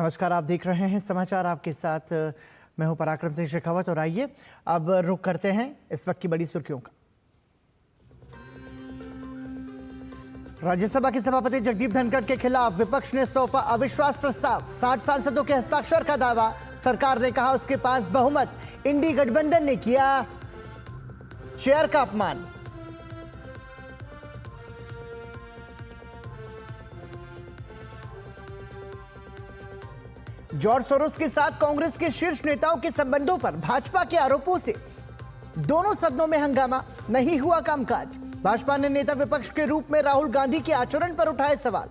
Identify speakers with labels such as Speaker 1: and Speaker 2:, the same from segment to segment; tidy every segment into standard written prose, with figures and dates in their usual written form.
Speaker 1: नमस्कार, आप देख रहे हैं समाचार। आपके साथ मैं हूं पराक्रम सिंह शेखावत। और आइए अब रुख करते हैं इस वक्त की बड़ी सुर्खियों का। राज्यसभा के सभापति जगदीप धनखड़ के खिलाफ विपक्ष ने सौंपा अविश्वास प्रस्ताव। 60 सांसदों के हस्ताक्षर का दावा। सरकार ने कहा उसके पास बहुमत। इंडी गठबंधन ने किया चेयर का अपमान। जॉर्ज सोरोस के साथ कांग्रेस के शीर्ष नेताओं के संबंधों पर भाजपा के आरोपों से दोनों सदनों में हंगामा। नहीं हुआ कामकाज। भाजपा ने नेता विपक्ष के रूप में राहुल गांधी के आचरण पर उठाए सवाल।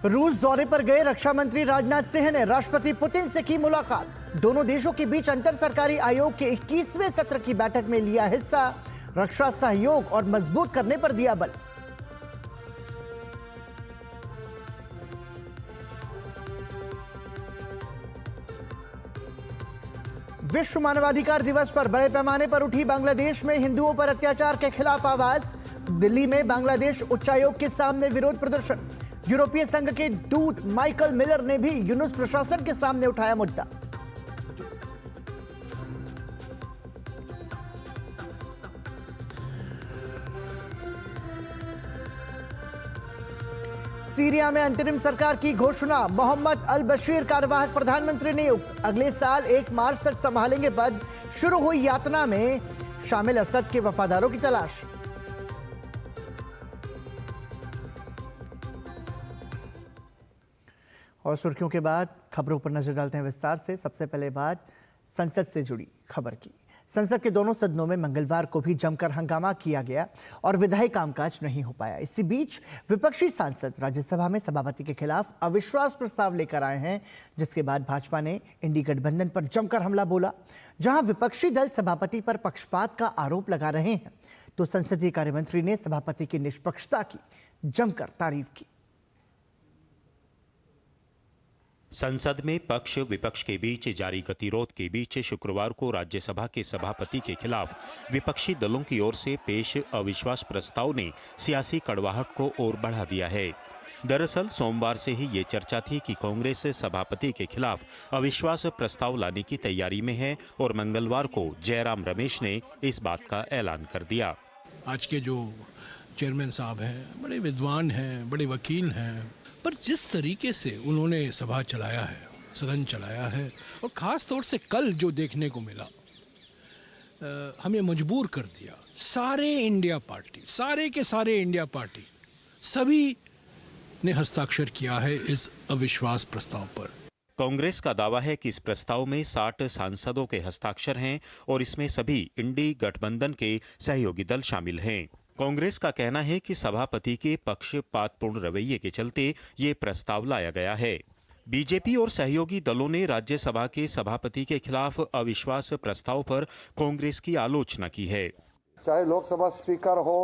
Speaker 1: रूस दौरे पर गए रक्षा मंत्री राजनाथ सिंह ने राष्ट्रपति पुतिन से की मुलाकात। दोनों देशों के बीच अंतर सरकारी आयोग के 21वें सत्र की बैठक में लिया हिस्सा। रक्षा सहयोग और मजबूत करने पर दिया बल। विश्व मानवाधिकार दिवस पर बड़े पैमाने पर उठी बांग्लादेश में हिंदुओं पर अत्याचार के खिलाफ आवाज। दिल्ली में बांग्लादेश उच्चायोग के सामने विरोध प्रदर्शन। यूरोपीय संघ के दूत माइकल मिलर ने भी यूनुस प्रशासन के सामने उठाया मुद्दा। सीरिया में अंतरिम सरकार की घोषणा। मोहम्मद अल बशीर कार्यवाहक प्रधानमंत्री नियुक्त। अगले साल 1 मार्च तक संभालेंगे पद। शुरू हुई यातना में शामिल असद के वफादारों की तलाश। और सुर्खियों के बाद खबरों पर नजर डालते हैं विस्तार से। सबसे पहले बात संसद से जुड़ी खबर की। संसद के दोनों सदनों में मंगलवार को भी जमकर हंगामा किया गया और विधायी कामकाज नहीं हो पाया। इसी बीच विपक्षी सांसद राज्यसभा में सभापति के खिलाफ अविश्वास प्रस्ताव लेकर आए हैं, जिसके बाद भाजपा ने इंडी गठबंधन पर जमकर हमला बोला। जहां विपक्षी दल सभापति पर पक्षपात का आरोप लगा रहे हैं, तो संसदीय कार्यमंत्री ने सभापति की निष्पक्षता की जमकर तारीफ की।
Speaker 2: संसद में पक्ष विपक्ष के बीच जारी गतिरोध के बीच शुक्रवार को राज्यसभा के सभापति के खिलाफ विपक्षी दलों की ओर से पेश अविश्वास प्रस्ताव ने सियासी कड़वाहट को और बढ़ा दिया है। दरअसल सोमवार से ही ये चर्चा थी कि कांग्रेस सभापति के खिलाफ अविश्वास प्रस्ताव लाने की तैयारी में है और मंगलवार को जयराम रमेश ने इस बात का ऐलान कर दिया।
Speaker 3: आज के जो चेयरमैन साहब हैं, बड़े विद्वान हैं, बड़े वकील हैं, पर जिस तरीके से उन्होंने सभा चलाया है, सदन चलाया है, और ख़ास तौर से कल जो देखने को मिला, हमें मजबूर कर दिया। सारे इंडिया पार्टी सभी ने हस्ताक्षर किया है इस अविश्वास प्रस्ताव पर।
Speaker 2: कांग्रेस का दावा है कि इस प्रस्ताव में 60 सांसदों के हस्ताक्षर हैं और इसमें सभी इंडी गठबंधन के सहयोगी दल शामिल हैं। कांग्रेस का कहना है कि सभापति के पक्षपातपूर्ण रवैये के चलते ये प्रस्ताव लाया गया है। बीजेपी और सहयोगी दलों ने राज्यसभा के सभापति के खिलाफ अविश्वास प्रस्ताव पर कांग्रेस की आलोचना की है।
Speaker 4: चाहे लोकसभा स्पीकर हो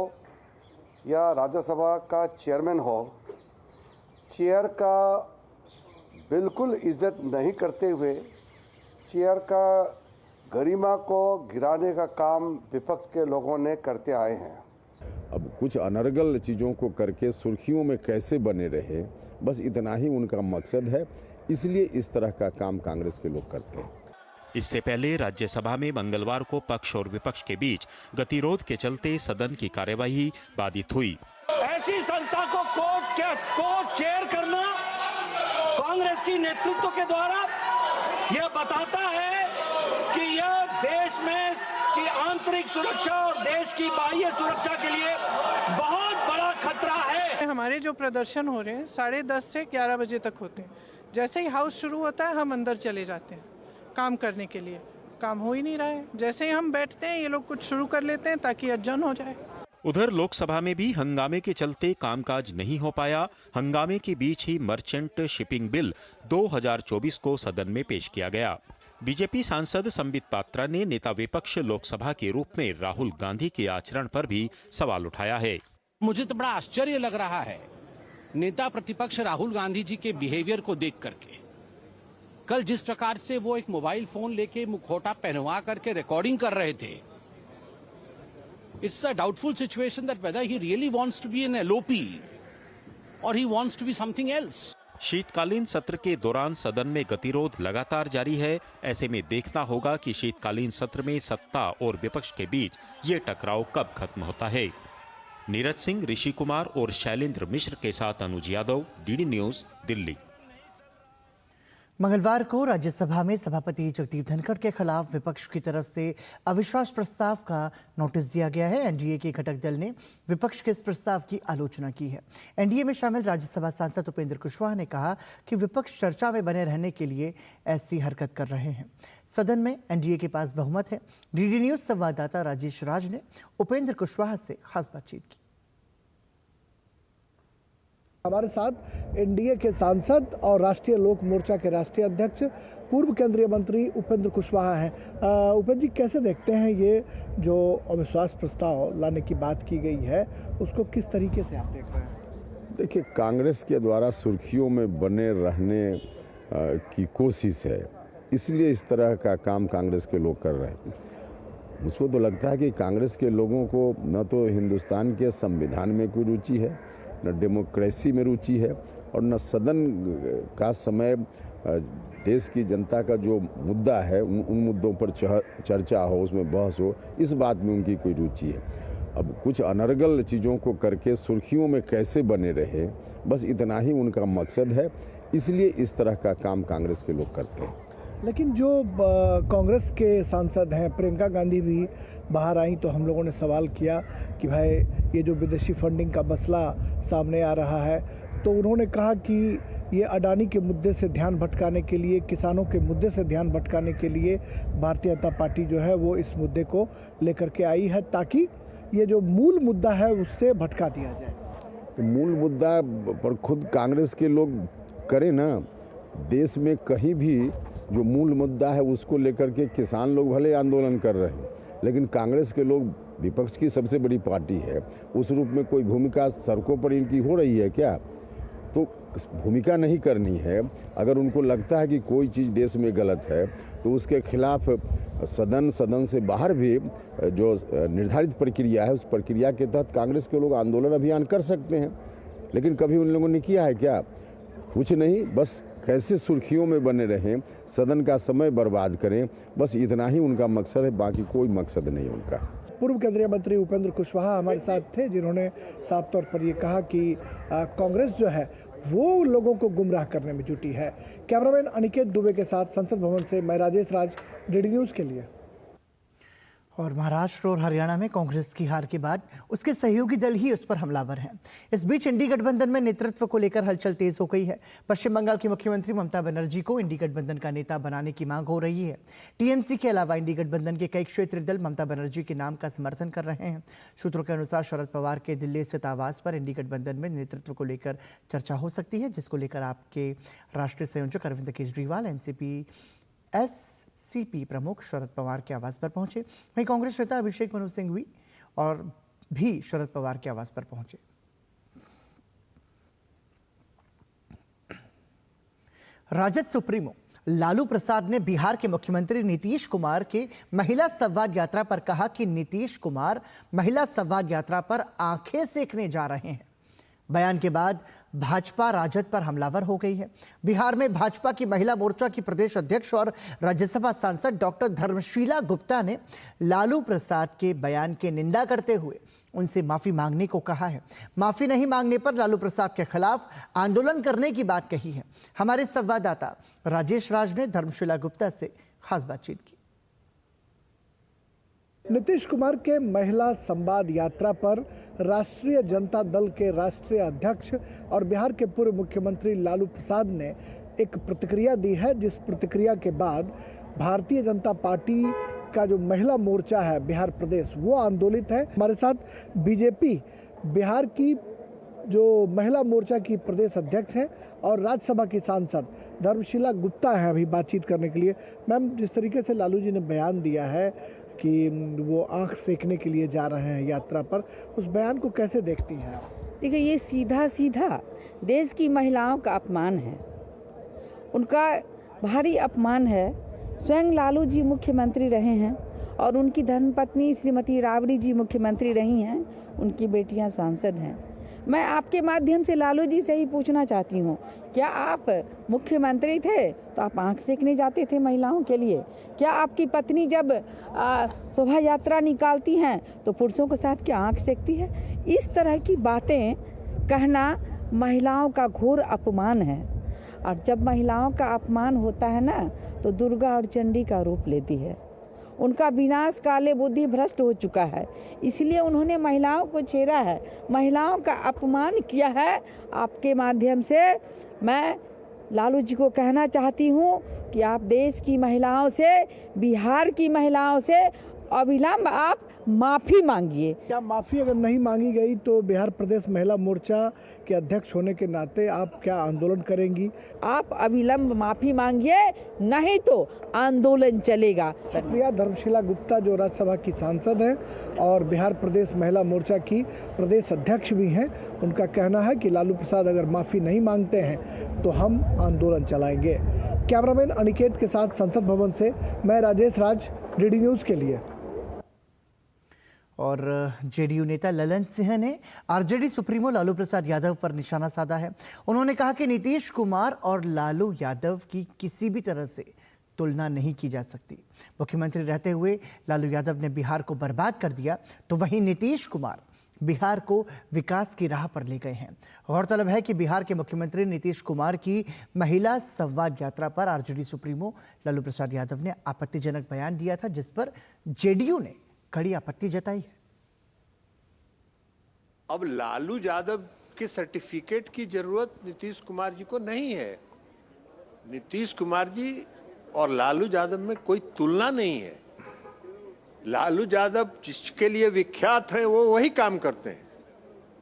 Speaker 4: या राज्यसभा का चेयरमैन हो, चेयर का बिल्कुल इज्जत नहीं करते हुए चेयर का गरिमा को गिराने का काम विपक्ष के लोगों ने करते आए हैं।
Speaker 5: अब कुछ अनर्गल चीज़ों को करके सुर्खियों में कैसे बने रहे, बस इतना ही उनका मकसद है। इसलिए इस तरह का काम कांग्रेस के लोग करते हैं।
Speaker 2: इससे पहले राज्यसभा में मंगलवार को पक्ष और विपक्ष के बीच गतिरोध के चलते सदन की कार्यवाही बाधित हुई।
Speaker 6: ऐसी संस्था को कोर्ट चेयर करना कांग्रेस की नेतृत्व के द्वारा यह बताता है कि यह देश में की आंतरिक सुरक्षा और देश की बाह्य सुरक्षा के लिए बहुत बड़ा खतरा है।
Speaker 7: हमारे जो प्रदर्शन हो रहे हैं 10:30 से 11 बजे तक होते हैं। जैसे ही हाउस शुरू होता है हम अंदर चले जाते हैं काम करने के लिए। काम हो ही नहीं रहा है। जैसे ही हम बैठते हैं ये लोग कुछ शुरू कर लेते हैं ताकि अर्जन हो जाए।
Speaker 2: उधर लोकसभा में भी हंगामे के चलते कामकाज नहीं हो पाया। हंगामे के बीच ही मर्चेंट शिपिंग बिल 2024 को सदन में पेश किया गया। बीजेपी सांसद संबित पात्रा ने नेता विपक्ष लोकसभा के रूप में राहुल गांधी के आचरण पर भी सवाल उठाया है।
Speaker 8: मुझे तो बड़ा आश्चर्य लग रहा है नेता प्रतिपक्ष राहुल गांधी जी के बिहेवियर को देख करके। कल जिस प्रकार से वो एक मोबाइल फोन लेके मुखौटा पहनवा करके रिकॉर्डिंग कर रहे थे, It's a doubtful situation that whether he really wants to be an LOP or he wants to be something else.
Speaker 2: शीतकालीन सत्र के दौरान सदन में गतिरोध लगातार जारी है। ऐसे में देखना होगा कि शीतकालीन सत्र में सत्ता और विपक्ष के बीच ये टकराव कब खत्म होता है। नीरज सिंह, ऋषि कुमार और शैलेंद्र मिश्र के साथ अनुज यादव, डीडी न्यूज, दिल्ली।
Speaker 1: मंगलवार को राज्यसभा में सभापति जगदीप धनखड़ के खिलाफ विपक्ष की तरफ से अविश्वास प्रस्ताव का नोटिस दिया गया है। एनडीए के घटक दल ने विपक्ष के इस प्रस्ताव की आलोचना की है। एनडीए में शामिल राज्यसभा सांसद उपेंद्र कुशवाहा ने कहा कि विपक्ष चर्चा में बने रहने के लिए ऐसी हरकत कर रहे हैं। सदन में एनडीए के पास बहुमत है। डीडी न्यूज संवाददाता राजेश राज ने उपेंद्र कुशवाहा से खास बातचीत की।
Speaker 9: हमारे साथ एनडीए के सांसद और राष्ट्रीय लोक मोर्चा के राष्ट्रीय अध्यक्ष पूर्व केंद्रीय मंत्री उपेंद्र कुशवाहा हैं। उपेंद्र जी, कैसे देखते हैं ये जो अविश्वास प्रस्ताव लाने की बात की गई है, उसको किस तरीके से आप देख रहे हैं?
Speaker 5: देखिए, कांग्रेस के द्वारा सुर्खियों में बने रहने की कोशिश है, इसलिए इस तरह का काम कांग्रेस के लोग कर रहे हैं। मुझको तो लगता है कि कांग्रेस के लोगों को न तो हिंदुस्तान के संविधान में कोई रुचि है, न डेमोक्रेसी में रुचि है, और न सदन का समय देश की जनता का जो मुद्दा है उन मुद्दों पर चर्चा हो, उसमें बहस हो, इस बात में उनकी कोई रुचि है। अब कुछ अनर्गल चीज़ों को करके सुर्खियों में कैसे बने रहे, बस इतना ही उनका मकसद है, इसलिए इस तरह का काम कांग्रेस के लोग करते हैं।
Speaker 9: लेकिन जो कांग्रेस के सांसद हैं, प्रियंका गांधी भी बाहर आई तो हम लोगों ने सवाल किया कि भाई ये जो विदेशी फंडिंग का मसला सामने आ रहा है, तो उन्होंने कहा कि ये अडानी के मुद्दे से ध्यान भटकाने के लिए, किसानों के मुद्दे से ध्यान भटकाने के लिए भारतीय जनता पार्टी जो है वो इस मुद्दे को लेकर के आई है, ताकि ये जो मूल मुद्दा है उससे भटका दिया जाए।
Speaker 5: तो मूल मुद्दा पर खुद कांग्रेस के लोग करें ना। देश में कहीं भी जो मूल मुद्दा है उसको लेकर के किसान लोग भले आंदोलन कर रहे हैं, लेकिन कांग्रेस के लोग, विपक्ष की सबसे बड़ी पार्टी है, उस रूप में कोई भूमिका सड़कों पर इनकी हो रही है क्या? तो भूमिका नहीं करनी है। अगर उनको लगता है कि कोई चीज़ देश में गलत है तो उसके खिलाफ सदन से बाहर भी जो निर्धारित प्रक्रिया है उस प्रक्रिया के तहत कांग्रेस के लोग आंदोलन अभियान कर सकते हैं। लेकिन कभी उन लोगों ने किया है क्या? कुछ नहीं, बस कैसे सुर्खियों में बने रहें, सदन का समय बर्बाद करें, बस इतना ही उनका मकसद है, बाकी कोई मकसद नहीं उनका।
Speaker 9: पूर्व केंद्रीय मंत्री उपेंद्र कुशवाहा हमारे साथ थे, जिन्होंने साफ तौर पर ये कहा कि कांग्रेस जो है वो लोगों को गुमराह करने में जुटी है। कैमरामैन अनिकेत दुबे के साथ संसद भवन से मैं राजेश राज, डीडी न्यूज़ के लिए।
Speaker 1: और महाराष्ट्र और हरियाणा में कांग्रेस की हार के बाद उसके सहयोगी दल ही उस पर हमलावर हैं। इस बीच इंडी गठबंधन में नेतृत्व को लेकर हलचल तेज हो गई है। पश्चिम बंगाल की मुख्यमंत्री ममता बनर्जी को इंडी गठबंधन का नेता बनाने की मांग हो रही है। टीएमसी के अलावा इंडी गठबंधन के कई क्षेत्रीय दल ममता बनर्जी के नाम का समर्थन कर रहे हैं। सूत्रों के अनुसार शरद पवार के दिल्ली स्थित आवास पर इंडी गठबंधन में नेतृत्व को लेकर चर्चा हो सकती है, जिसको लेकर आपके राष्ट्रीय संयोजक अरविंद केजरीवाल, एनसीपी प्रमुख शरद पवार के आवास पर पहुंचे। वहीं कांग्रेस नेता अभिषेक मनु सिंघवी और भी शरद पवार के आवास पर पहुंचे। राजद सुप्रीमो लालू प्रसाद ने बिहार के मुख्यमंत्री नीतीश कुमार के महिला संवाद यात्रा पर कहा कि नीतीश कुमार महिला संवाद यात्रा पर आंखें सेकने जा रहे हैं। बयान के बाद भाजपा राजद पर हमलावर हो गई है। बिहार में भाजपा की महिला मोर्चा की प्रदेश अध्यक्ष और राज्यसभा सांसद डॉक्टर धर्मशीला गुप्ता ने लालू प्रसाद के बयान की निंदा करते हुए उनसे माफी मांगने को कहा है। माफी नहीं मांगने पर लालू प्रसाद के खिलाफ आंदोलन करने की बात कही है। हमारे संवाददाता राजेश राज ने धर्मशीला गुप्ता से खास बातचीत की।
Speaker 9: नीतीश कुमार के महिला संवाद यात्रा पर राष्ट्रीय जनता दल के राष्ट्रीय अध्यक्ष और बिहार के पूर्व मुख्यमंत्री लालू प्रसाद ने एक प्रतिक्रिया दी है, जिस प्रतिक्रिया के बाद भारतीय जनता पार्टी का जो महिला मोर्चा है बिहार प्रदेश, वो आंदोलित है। हमारे साथ बीजेपी बिहार की जो महिला मोर्चा की प्रदेश अध्यक्ष हैं और राज्यसभा की सांसद धर्मशीला गुप्ता हैं अभी बातचीत करने के लिए। मैम, जिस तरीके से लालू जी ने बयान दिया है कि वो आंख सेकने के लिए जा रहे हैं यात्रा पर, उस बयान को कैसे देखती हैं आप?
Speaker 10: देखिए, ये सीधा सीधा देश की महिलाओं का अपमान है, उनका भारी अपमान है। स्वयं लालू जी मुख्यमंत्री रहे हैं और उनकी धर्मपत्नी श्रीमती राबड़ी जी मुख्यमंत्री रही हैं, उनकी बेटियां सांसद हैं। मैं आपके माध्यम से लालू जी से ही पूछना चाहती हूँ, क्या आप मुख्यमंत्री थे तो आप आंख सेकने जाते थे महिलाओं के लिए? क्या आपकी पत्नी जब शोभा यात्रा निकालती हैं तो पुरुषों के साथ क्या आंख सेकती है? इस तरह की बातें कहना महिलाओं का घोर अपमान है, और जब महिलाओं का अपमान होता है ना तो दुर्गा और चंडी का रूप लेती है। उनका विनाश काले बुद्धि भ्रष्ट हो चुका है, इसलिए उन्होंने महिलाओं को छेड़ा है, महिलाओं का अपमान किया है। आपके माध्यम से मैं लालू जी को कहना चाहती हूँ कि आप देश की महिलाओं से, बिहार की महिलाओं से अविलंब आप माफ़ी मांगिए।
Speaker 9: क्या माफ़ी अगर नहीं मांगी गई तो बिहार प्रदेश महिला मोर्चा के अध्यक्ष होने के नाते आप क्या आंदोलन करेंगी?
Speaker 10: आप अविलंब माफ़ी मांगिए, नहीं तो आंदोलन चलेगा।
Speaker 9: शुक्रिया। धर्मशिला गुप्ता जो राज्यसभा की सांसद हैं और बिहार प्रदेश महिला मोर्चा की प्रदेश अध्यक्ष भी हैं, उनका कहना है कि लालू प्रसाद अगर माफ़ी नहीं मांगते हैं तो हम आंदोलन चलाएंगे। कैमरामैन अनिकेत के साथ संसद भवन से मैं राजेश राज, डीडी न्यूज़ के लिए।
Speaker 1: और जेडीयू नेता ललन सिंह ने आरजेडी सुप्रीमो लालू प्रसाद यादव पर निशाना साधा है। उन्होंने कहा कि नीतीश कुमार और लालू यादव की किसी भी तरह से तुलना नहीं की जा सकती। मुख्यमंत्री रहते हुए लालू यादव ने बिहार को बर्बाद कर दिया, तो वहीं नीतीश कुमार बिहार को विकास की राह पर ले गए हैं। गौरतलब है कि बिहार के मुख्यमंत्री नीतीश कुमार की महिला संवाद यात्रा पर आरजेडी सुप्रीमो लालू प्रसाद यादव ने आपत्तिजनक बयान दिया था, जिस पर जेडीयू ने कड़ी आपत्ति जताई है।
Speaker 11: अब लालू यादव के सर्टिफिकेट की जरूरत नीतीश कुमार जी को नहीं है। नीतीश कुमार जी और लालू यादव में कोई तुलना नहीं है। लालू यादव जिसके लिए विख्यात हैं वो वही काम करते हैं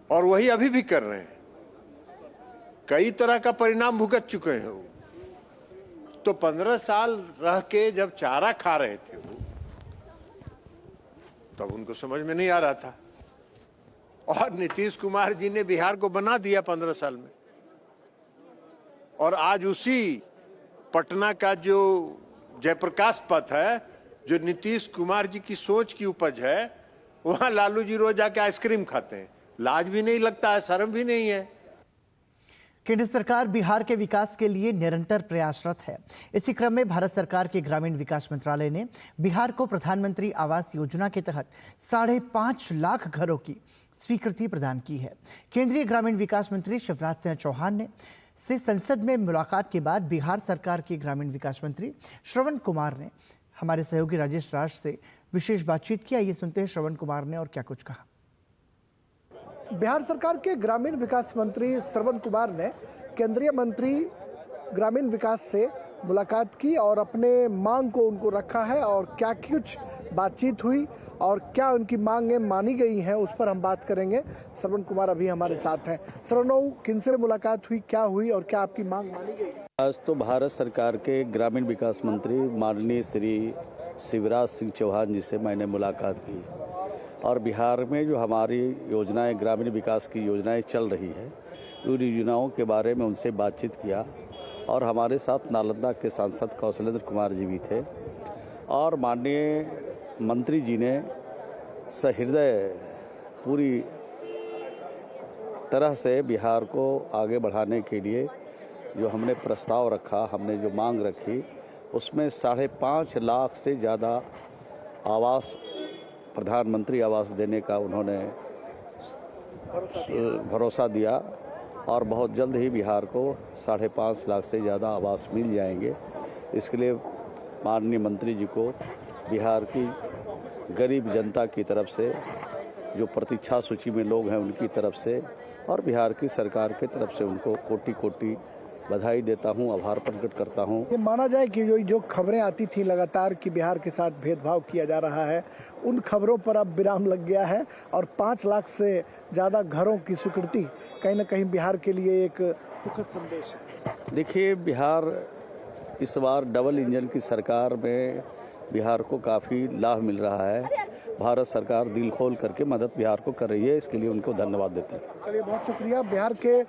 Speaker 11: और वही अभी भी कर रहे हैं। कई तरह का परिणाम भुगत चुके हैं वो। तो 15 साल रह के जब चारा खा रहे थे वो, तब उनको समझ में नहीं आ रहा था, और नीतीश कुमार जी ने बिहार को बना दिया 15 साल में। और आज उसी पटना का जो जयप्रकाश पथ है, जो नीतीश कुमार जी की सोच की उपज है, वहां लालू जी रोज जाके आइसक्रीम खाते हैं। लाज भी नहीं लगता है, शर्म भी नहीं है।
Speaker 1: केंद्र सरकार बिहार के विकास के लिए निरंतर प्रयासरत है। इसी क्रम में भारत सरकार के ग्रामीण विकास मंत्रालय ने बिहार को प्रधानमंत्री आवास योजना के तहत 5.5 लाख घरों की स्वीकृति प्रदान की है। केंद्रीय ग्रामीण विकास मंत्री शिवराज सिंह चौहान से संसद में मुलाकात के बाद बिहार सरकार के ग्रामीण विकास मंत्री श्रवण कुमार ने हमारे सहयोगी राजेश राज से विशेष बातचीत किया। ये सुनते हैं श्रवण कुमार ने और क्या कुछ कहा।
Speaker 9: बिहार सरकार के ग्रामीण विकास मंत्री श्रवण कुमार ने केंद्रीय मंत्री ग्रामीण विकास से मुलाकात की और अपने मांग को उनको रखा है, और क्या कुछ बातचीत हुई और क्या उनकी मांगें मानी गई हैं उस पर हम बात करेंगे। श्रवण कुमार अभी हमारे साथ हैं। श्रवण, किनसे मुलाकात हुई, क्या हुई और क्या आपकी मांग मानी गई?
Speaker 12: आज तो भारत सरकार के ग्रामीण विकास मंत्री माननीय श्री शिवराज सिंह चौहान जी से मैंने मुलाकात की, और बिहार में जो हमारी योजनाएं, ग्रामीण विकास की योजनाएं चल रही है, उन योजनाओं के बारे में उनसे बातचीत किया। और हमारे साथ नालंदा के सांसद कौशलेंद्र कुमार जी भी थे, और माननीय मंत्री जी ने सहृदय पूरी तरह से बिहार को आगे बढ़ाने के लिए जो हमने प्रस्ताव रखा, हमने जो मांग रखी, उसमें 5.5 लाख से ज़्यादा आवास, प्रधानमंत्री आवास देने का उन्होंने भरोसा दिया, और बहुत जल्द ही बिहार को 5.5 लाख से ज़्यादा आवास मिल जाएंगे। इसके लिए माननीय मंत्री जी को बिहार की गरीब जनता की तरफ से, जो प्रतीक्षा सूची में लोग हैं उनकी तरफ से, और बिहार की सरकार की तरफ से उनको कोटि कोटि बधाई देता हूं, आभार प्रकट करता हूं।
Speaker 9: ये माना जाए कि जो खबरें आती थी लगातार कि बिहार के साथ भेदभाव किया जा रहा है, उन खबरों पर अब विराम लग गया है, और 5 लाख से ज़्यादा घरों की स्वीकृति कहीं ना कहीं बिहार के लिए एक सुखद संदेश है।
Speaker 12: देखिए, बिहार इस बार डबल इंजन की सरकार में बिहार को काफ़ी लाभ मिल रहा है। भारत सरकार दिल खोल करके मदद बिहार को कर रही है, इसके लिए उनको धन्यवाद देते हैं।
Speaker 9: चलिए, बहुत शुक्रिया। बिहार के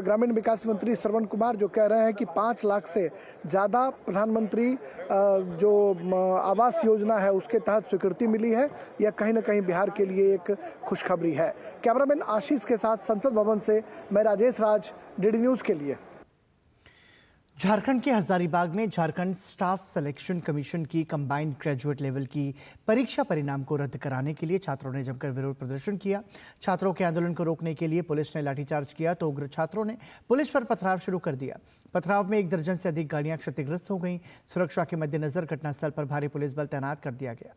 Speaker 9: ग्रामीण विकास मंत्री श्रवण कुमार जो कह रहे हैं कि 5 लाख से ज़्यादा प्रधानमंत्री जो आवास योजना है उसके तहत स्वीकृति मिली है, यह कहीं ना कहीं बिहार के लिए एक खुशखबरी है। कैमरामैन आशीष के साथ संसद भवन से मैं राजेश राज, डीडी न्यूज़ के लिए।
Speaker 1: झारखंड के हजारीबाग में झारखंड स्टाफ सिलेक्शन कमीशन की कंबाइंड ग्रेजुएट लेवल की परीक्षा परिणाम को रद्द कराने के लिए छात्रों ने जमकर विरोध प्रदर्शन किया। छात्रों के आंदोलन को रोकने के लिए पुलिस ने लाठीचार्ज किया तो उग्र छात्रों ने पुलिस पर पथराव शुरू कर दिया। पथराव में 1 दर्जन से अधिक गाड़ियां क्षतिग्रस्त हो गईं। सुरक्षा के मद्देनजर घटनास्थल पर भारी पुलिस बल तैनात कर दिया गया।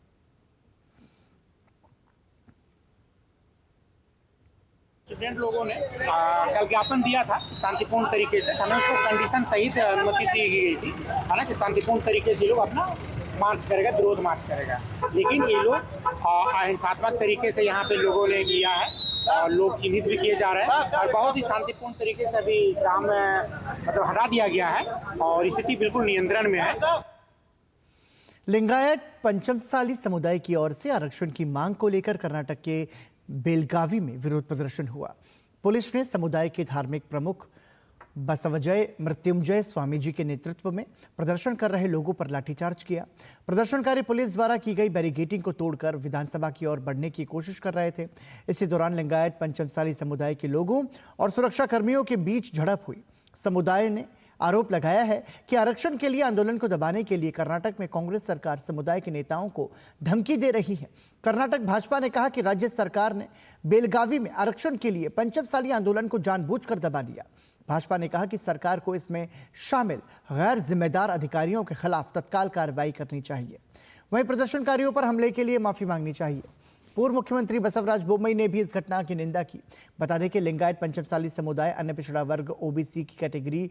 Speaker 13: स्टूडेंट लोगों ने कल ज्ञापन दिया था शांतिपूर्ण तरीके से, हमें उसको कंडीशन सहित अनुमति दी गई थी, है ना, कि शांतिपूर्ण तरीके से लोग अपना मार्च करेगा, विरोध मार्च करेगा। लेकिन ये लोग अहिंसात्मक तरीके से यहाँ पे लोगों ने किया है और लोग चिन्हित भी किए जा रहे हैं और बहुत ही शांतिपूर्ण तरीके से अभी काम मतलब हटा दिया गया है और स्थिति बिल्कुल नियंत्रण में है।
Speaker 1: लिंगायत पंचमसाली समुदाय की ओर से आरक्षण की मांग को लेकर कर्नाटक के बेलगावी में विरोध प्रदर्शन हुआ। पुलिस ने समुदाय के धार्मिक प्रमुख बसवजय मृत्युंजय स्वामी जी के नेतृत्व में प्रदर्शन कर रहे लोगों पर लाठीचार्ज किया। प्रदर्शनकारी पुलिस द्वारा की गई बैरिकेडिंग को तोड़कर विधानसभा की ओर बढ़ने की कोशिश कर रहे थे। इसी दौरान लिंगायत पंचमसाली समुदाय के लोगों और सुरक्षा कर्मियों के बीच झड़प हुई। समुदाय ने आरोप लगाया है कि आरक्षण के लिए आंदोलन को दबाने के लिए कर्नाटक में कांग्रेस सरकार समुदाय के नेताओं को धमकी दे रही है। कर्नाटक भाजपा ने कहा कि राज्य सरकार ने बेलगावी में आरक्षण के लिए पंचमसाली आंदोलन को जानबूझकर दबा दिया। भाजपा ने कहा कि सरकार को इसमें शामिल गैर जिम्मेदार अधिकारियों के खिलाफ तत्काल कार्रवाई करनी चाहिए। वहीं प्रदर्शनकारियों पर हमले के लिए माफी मांगनी चाहिए। पूर्व मुख्यमंत्री बसवराज बोम्मई ने भी इस घटना की निंदा की। बता दें कि लिंगायत पंचमसाली समुदाय अन्य पिछड़ा वर्ग ओबीसी की कैटेगरी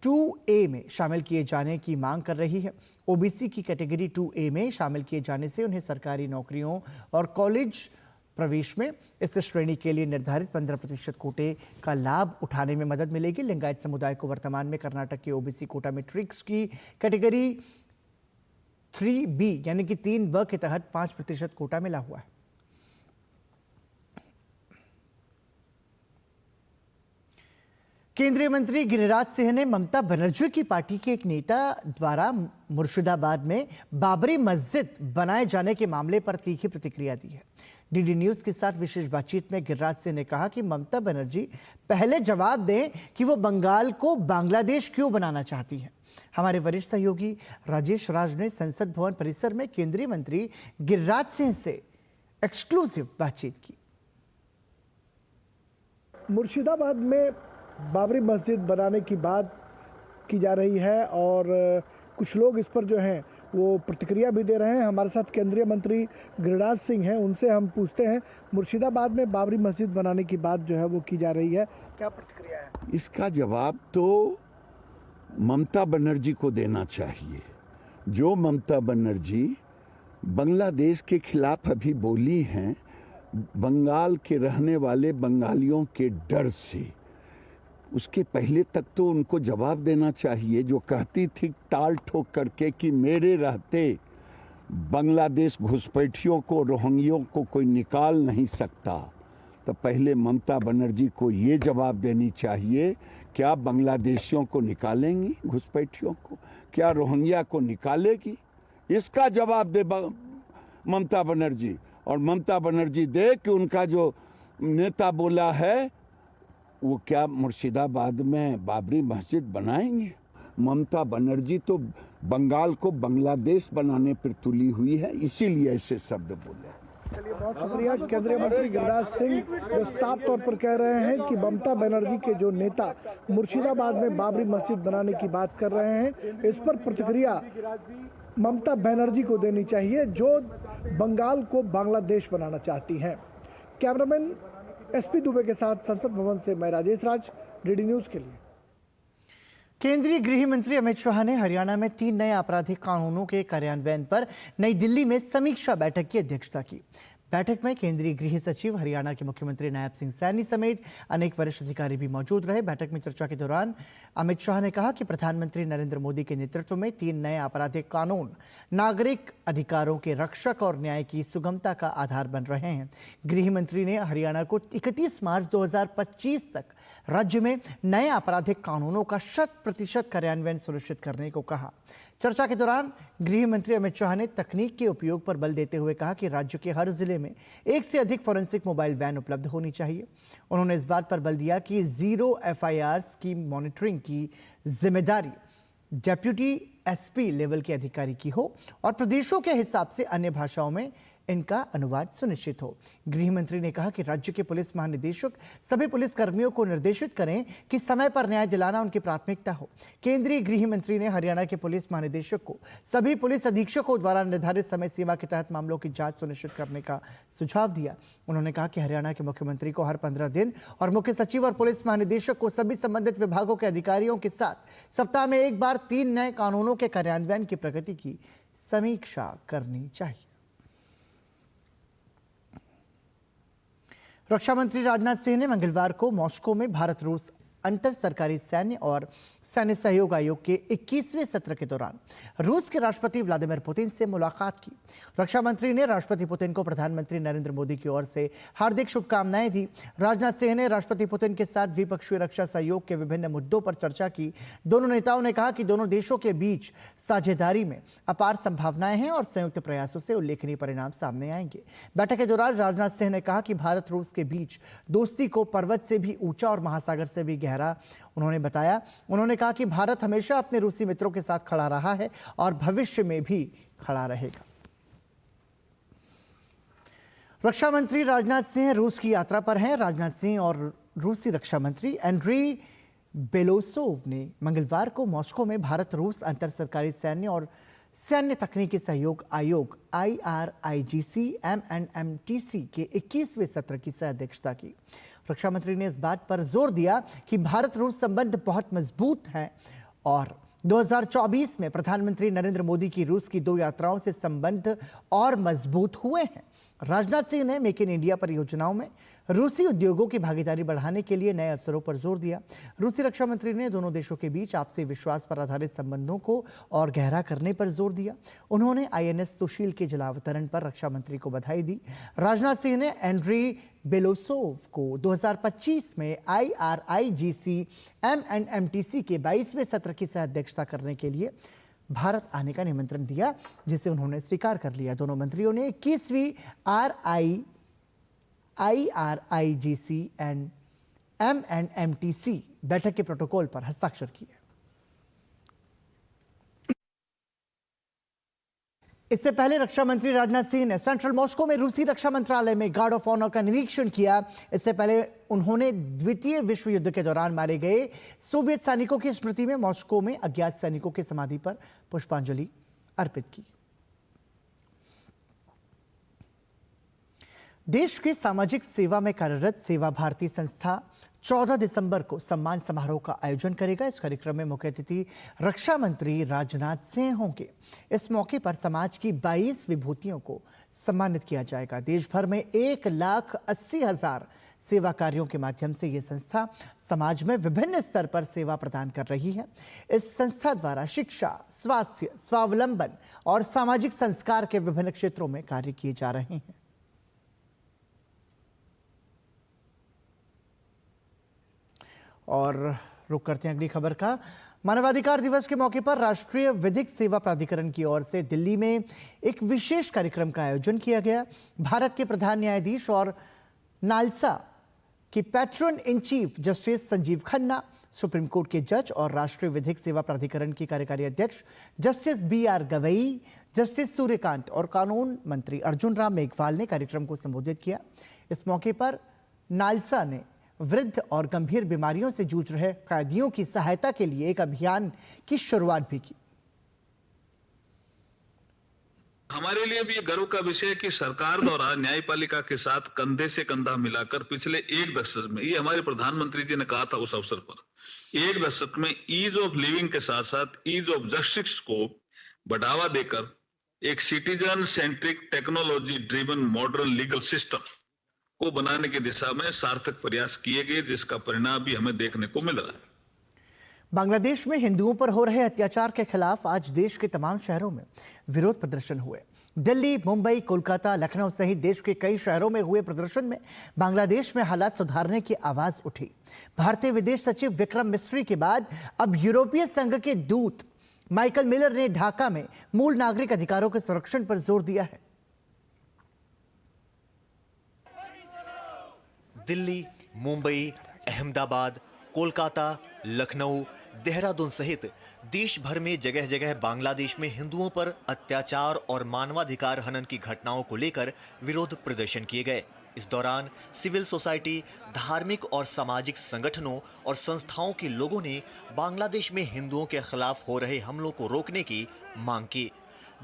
Speaker 1: 2A में शामिल किए जाने की मांग कर रही है। ओबीसी की कैटेगरी 2A में शामिल किए जाने से उन्हें सरकारी नौकरियों और कॉलेज प्रवेश में इस श्रेणी के लिए निर्धारित 15% कोटे का लाभ उठाने में मदद मिलेगी। लिंगायत समुदाय को वर्तमान में कर्नाटक के ओबीसी कोटा मैट्रिक्स की कैटेगरी 3B यानी कि 3 वर्ग के तहत 5% कोटा मिला हुआ है। केंद्रीय मंत्री गिरिराज सिंह ने ममता बनर्जी की पार्टी के एक नेता द्वारा मुर्शिदाबाद में बाबरी मस्जिद बनाए जाने के मामले पर तीखी प्रतिक्रिया दी है। डीडी न्यूज के साथ विशेष बातचीत में गिरिराज सिंह ने कहा कि ममता बनर्जी पहले जवाब दें कि वो बंगाल को बांग्लादेश क्यों बनाना चाहती हैं। हमारे वरिष्ठ सहयोगी राजेश राज ने संसद भवन परिसर में केंद्रीय मंत्री गिरिराज सिंह से एक्सक्लूसिव बातचीत की।
Speaker 9: मुर्शिदाबाद में बाबरी मस्जिद बनाने की बात की जा रही है और कुछ लोग इस पर जो हैं वो प्रतिक्रिया भी दे रहे हैं। हमारे साथ केंद्रीय मंत्री गिरिराज सिंह हैं, उनसे हम पूछते हैं मुर्शिदाबाद में बाबरी मस्जिद बनाने की बात जो है वो की जा रही है, क्या प्रतिक्रिया है?
Speaker 5: इसका जवाब तो ममता बनर्जी को देना चाहिए। जो ममता बनर्जी बांग्लादेश के खिलाफ अभी बोली हैं, बंगाल के रहने वाले बंगालियों के डर से, उसके पहले तक तो उनको जवाब देना चाहिए। जो कहती थी ताल ठोक करके कि मेरे रहते बांग्लादेश घुसपैठियों को, रोहिंग्यों को कोई निकाल नहीं सकता, तो पहले ममता बनर्जी को ये जवाब देनी चाहिए, क्या बांग्लादेशियों को निकालेंगी, घुसपैठियों को, क्या रोहिंग्या को निकालेगी? इसका जवाब दे ममता बनर्जी। और ममता बनर्जी दे कि उनका जो नेता बोला है वो क्या मुर्शिदाबाद में बाबरी मस्जिद बनाएंगे? ममता बनर्जी तो बंगाल को बांग्लादेश बनाने पर तुली हुई है, इसीलिए ऐसे शब्द बोले।
Speaker 9: चलिए, बहुत शुक्रिया। केंद्रीय मंत्री गिरिराज सिंह जो साफ तौर पर कह रहे हैं कि ममता बनर्जी के जो नेता मुर्शिदाबाद में बाबरी मस्जिद बनाने की बात कर रहे हैं, इस पर प्रतिक्रिया ममता बनर्जी को देनी चाहिए जो बंगाल को बांग्लादेश बनाना चाहती हैं। कैमरामैन एसपी दुबे के साथ संसद भवन से मैं राजेश राज, डीडी न्यूज के लिए।
Speaker 1: केंद्रीय गृह मंत्री अमित शाह ने हरियाणा में 3 नए आपराधिक कानूनों के कार्यान्वयन पर नई दिल्ली में समीक्षा बैठक की अध्यक्षता की। बैठक में केंद्रीय गृह सचिव, हरियाणा के मुख्यमंत्री नायब सिंह सैनी समेत अनेक वरिष्ठ अधिकारी भी मौजूद रहे। बैठक में चर्चा के दौरान अमित शाह ने कहा कि प्रधानमंत्री नरेंद्र मोदी के नेतृत्व में 3 नए आपराधिक कानून नागरिक अधिकारों के रक्षक और न्याय की सुगमता का आधार बन रहे हैं। गृह मंत्री ने हरियाणा को 31 मार्च 2025 तक राज्य में नए आपराधिक कानूनों का 100% कार्यान्वयन सुनिश्चित करने को कहा। चर्चा के दौरान गृह मंत्री अमित शाह ने तकनीक के उपयोग पर बल देते हुए कहा कि राज्य के हर जिले में 1 से अधिक फॉरेंसिक मोबाइल वैन उपलब्ध होनी चाहिए। उन्होंने इस बात पर बल दिया कि 0 FIRs की मॉनिटरिंग की जिम्मेदारी डेप्यूटी SP लेवल के अधिकारी की हो और प्रदेशों के हिसाब से अन्य भाषाओं में इनका अनुवाद सुनिश्चित हो। गृह मंत्री ने कहा कि राज्य के पुलिस महानिदेशक सभी पुलिस कर्मियों को निर्देशित करें कि समय पर न्याय दिलाना उनकी प्राथमिकता हो। केंद्रीय गृह मंत्री ने हरियाणा के पुलिस महानिदेशक को सभी पुलिस अधीक्षकों द्वारा निर्धारित समय सीमा के तहत मामलों की जांच सुनिश्चित करने का सुझाव दिया। उन्होंने कहा कि हरियाणा के मुख्यमंत्री को हर 15 दिन और मुख्य सचिव और पुलिस महानिदेशक को सभी संबंधित विभागों के अधिकारियों के साथ सप्ताह में एक बार 3 नए कानूनों के कार्यान्वयन की प्रगति की समीक्षा करनी चाहिए। रक्षा मंत्री राजनाथ सिंह ने मंगलवार को मॉस्को में भारत रूस अंतर सरकारी सैन्य और सैन्य सहयोग आयोग के 21वें सत्र के दौरान रूस के राष्ट्रपति व्लादिमीर पुतिन से मुलाकात की। रक्षा मंत्री ने राष्ट्रपति पुतिन को प्रधानमंत्री नरेंद्र मोदी की ओर से हार्दिक शुभकामनाएं दी। राजनाथ सिंह ने राष्ट्रपति पुतिन के साथ द्विपक्षीय रक्षा सहयोग के विभिन्न मुद्दों पर चर्चा की। दोनों नेताओं ने कहा कि दोनों देशों के बीच साझेदारी में अपार संभावनाएं हैं और संयुक्त प्रयासों से उल्लेखनीय परिणाम सामने आएंगे। बैठक के दौरान राजनाथ सिंह ने कहा कि भारत रूस के बीच दोस्ती को पर्वत से भी ऊंचा और महासागर से भी गहरा उन्होंने बताया। उन्होंने कहा कि भारत हमेशा अपने रूसी मित्रों के साथ खड़ा रहा है और भविष्य में भी खड़ा रहेगा। रक्षा मंत्री राजनाथ सिंह रूस की यात्रा पर हैं। राजनाथ सिंह और रूसी रक्षा मंत्री एंड्री बेलोसोव ने मंगलवार को मॉस्को में भारत रूस अंतर सरकारी सैन्य और सैन्य तकनीकी सहयोग आयोग IRIGC MNMTC के 21वें सत्र की सह अध्यक्षता की। रक्षा मंत्री ने इस बात पर जोर दिया कि भारत रूस संबंध बहुत मजबूत हैं और 2024 में प्रधानमंत्री नरेंद्र मोदी की रूस की 2 यात्राओं से संबंध और मजबूत हुए हैं। राजनाथ सिंह ने मेक इन इंडिया परियोजनाओं में रूसी उद्योगों की भागीदारी बढ़ाने के लिए नए अवसरों पर जोर दिया। रूसी रक्षा मंत्री ने दोनों देशों के बीच आपसी विश्वास पर आधारित संबंधों को और गहरा करने पर जोर दिया। उन्होंने INS सुशील के जलावतरण पर रक्षा मंत्री को बधाई दी। राजनाथ सिंह ने एंड्री बेलोसोव को 2025 में IRIGC MNMTC के 22वें सत्र की सह अध्यक्षता करने के लिए भारत आने का निमंत्रण दिया, जिसे उन्होंने स्वीकार कर लिया। दोनों मंत्रियों ने 21वीं IRIGC एंड MNMTC बैठक के प्रोटोकॉल पर हस्ताक्षर किए। इससे पहले रक्षा मंत्री राजनाथ सिंह ने सेंट्रल मॉस्को में रूसी रक्षा मंत्रालय में गार्ड ऑफ ऑनर का निरीक्षण किया। इससे पहले उन्होंने द्वितीय विश्व युद्ध के दौरान मारे गए सोवियत सैनिकों की स्मृति में मॉस्को में अज्ञात सैनिकों की समाधि पर पुष्पांजलि अर्पित की। देश के सामाजिक सेवा में कार्यरत सेवा भारती संस्था 14 दिसंबर को सम्मान समारोह का आयोजन करेगा। इस कार्यक्रम में मुख्य अतिथि रक्षा मंत्री राजनाथ सिंह होंगे। इस मौके पर समाज की 22 विभूतियों को सम्मानित किया जाएगा। देश भर में 1,80,000 सेवा कार्यों के माध्यम से ये संस्था समाज में विभिन्न स्तर पर सेवा प्रदान कर रही है। इस संस्था द्वारा शिक्षा, स्वास्थ्य, स्वावलंबन और सामाजिक संस्कार के विभिन्न क्षेत्रों में कार्य किए जा रहे हैं। और रुक करते हैं अगली खबर का। मानवाधिकार दिवस के मौके पर राष्ट्रीय विधिक सेवा प्राधिकरण की ओर से दिल्ली में एक विशेष कार्यक्रम का आयोजन किया गया। भारत के प्रधान न्यायाधीश और नालसा की patron in chief justice Sanjiv Khanna, supreme court के जज और राष्ट्रीय विधिक सेवा प्राधिकरण की कार्यकारी अध्यक्ष justice BR Gavai, justice Suryakant और कानून मंत्री अर्जुन राम मेघवाल ने कार्यक्रम को संबोधित किया। इस मौके पर नालसा ने वृद्ध और गंभीर बीमारियों से जूझ रहे कैदियों की सहायता के लिए एक अभियान की शुरुआत भी की।
Speaker 14: हमारे लिए भी गर्व का विषय है कि सरकार द्वारा न्यायपालिका के साथ कंधे से कंधा मिलाकर पिछले 1 दशक में, ये हमारे प्रधानमंत्री जी ने कहा था उस अवसर पर, 1 दशक में ईज ऑफ लिविंग के साथ साथ ईज ऑफ जस्टिस को बढ़ावा देकर एक citizen centric technology driven modern legal system को बनाने की दिशा में सार्थक प्रयास किए गए, जिसका परिणाम भी हमें देखने को मिल रहा है।
Speaker 1: बांग्लादेश में हिंदुओं पर हो रहे अत्याचार के खिलाफ आज देश के तमाम शहरों में विरोध प्रदर्शन हुए। दिल्ली, मुंबई, कोलकाता, लखनऊ सहित देश के कई शहरों में हुए प्रदर्शन में बांग्लादेश में हालात सुधारने की आवाज उठी। भारतीय विदेश सचिव विक्रम मिस्री के बाद अब यूरोपीय संघ के दूत माइकल मिलर ने ढाका में मूल नागरिक अधिकारों के संरक्षण पर जोर दिया है।
Speaker 15: दिल्ली, मुंबई, अहमदाबाद, कोलकाता, लखनऊ, देहरादून सहित देश भर में जगह जगह बांग्लादेश में हिंदुओं पर अत्याचार और मानवाधिकार हनन की घटनाओं को लेकर विरोध प्रदर्शन किए गए। इस दौरान सिविल सोसाइटी, धार्मिक और सामाजिक संगठनों और संस्थाओं के लोगों ने बांग्लादेश में हिंदुओं के खिलाफ हो रहे हमलों को रोकने की मांग की।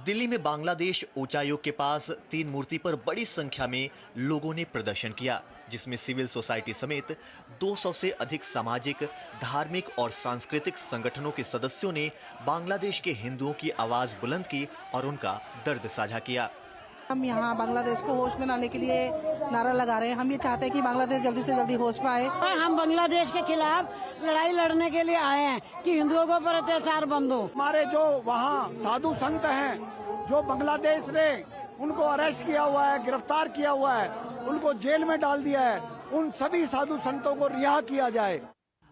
Speaker 15: दिल्ली में बांग्लादेश उच्चायोग के पास 3 मूर्ति पर बड़ी संख्या में लोगों ने प्रदर्शन किया, जिसमें सिविल सोसाइटी समेत 200 से अधिक सामाजिक, धार्मिक और सांस्कृतिक संगठनों के सदस्यों ने बांग्लादेश के हिंदुओं की आवाज बुलंद की और उनका दर्द साझा किया।
Speaker 16: हम यहाँ बांग्लादेश को होश में लाने के लिए नारा लगा रहे हैं। हम ये चाहते हैं कि बांग्लादेश जल्दी से जल्दी होश में आए।
Speaker 17: हम बांग्लादेश के खिलाफ लड़ाई लड़ने के लिए आए हैं कि हिंदुओं को पर अत्याचार बंद हो।
Speaker 18: हमारे जो वहाँ साधु संत हैं, जो बांग्लादेश ने उनको अरेस्ट किया हुआ है, गिरफ्तार किया हुआ है, उनको जेल में डाल दिया है, उन सभी साधु संतों को रिहा किया जाए।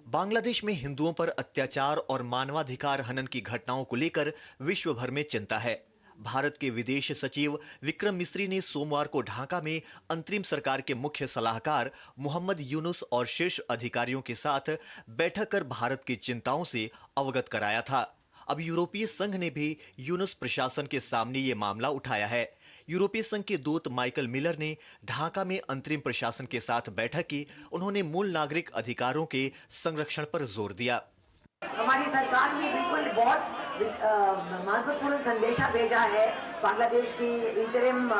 Speaker 15: बांग्लादेश में हिंदुओं पर अत्याचार और मानवाधिकार हनन की घटनाओं को लेकर विश्व भर में चिंता है। भारत के विदेश सचिव विक्रम मिस्री ने सोमवार को ढाका में अंतरिम सरकार के मुख्य सलाहकार मोहम्मद यूनुस और शीर्ष अधिकारियों के साथ बैठक कर भारत की चिंताओं से अवगत कराया था। अब यूरोपीय संघ ने भी यूनुस प्रशासन के सामने ये मामला उठाया है। यूरोपीय संघ के दूत माइकल मिलर ने ढाका में अंतरिम प्रशासन के साथ बैठक की। उन्होंने मूल नागरिक अधिकारों के संरक्षण पर जोर दिया।
Speaker 19: हमारी सरकार ने बिल्कुल बहुत महत्वपूर्ण संदेशा भेजा है बांग्लादेश की इंटरिम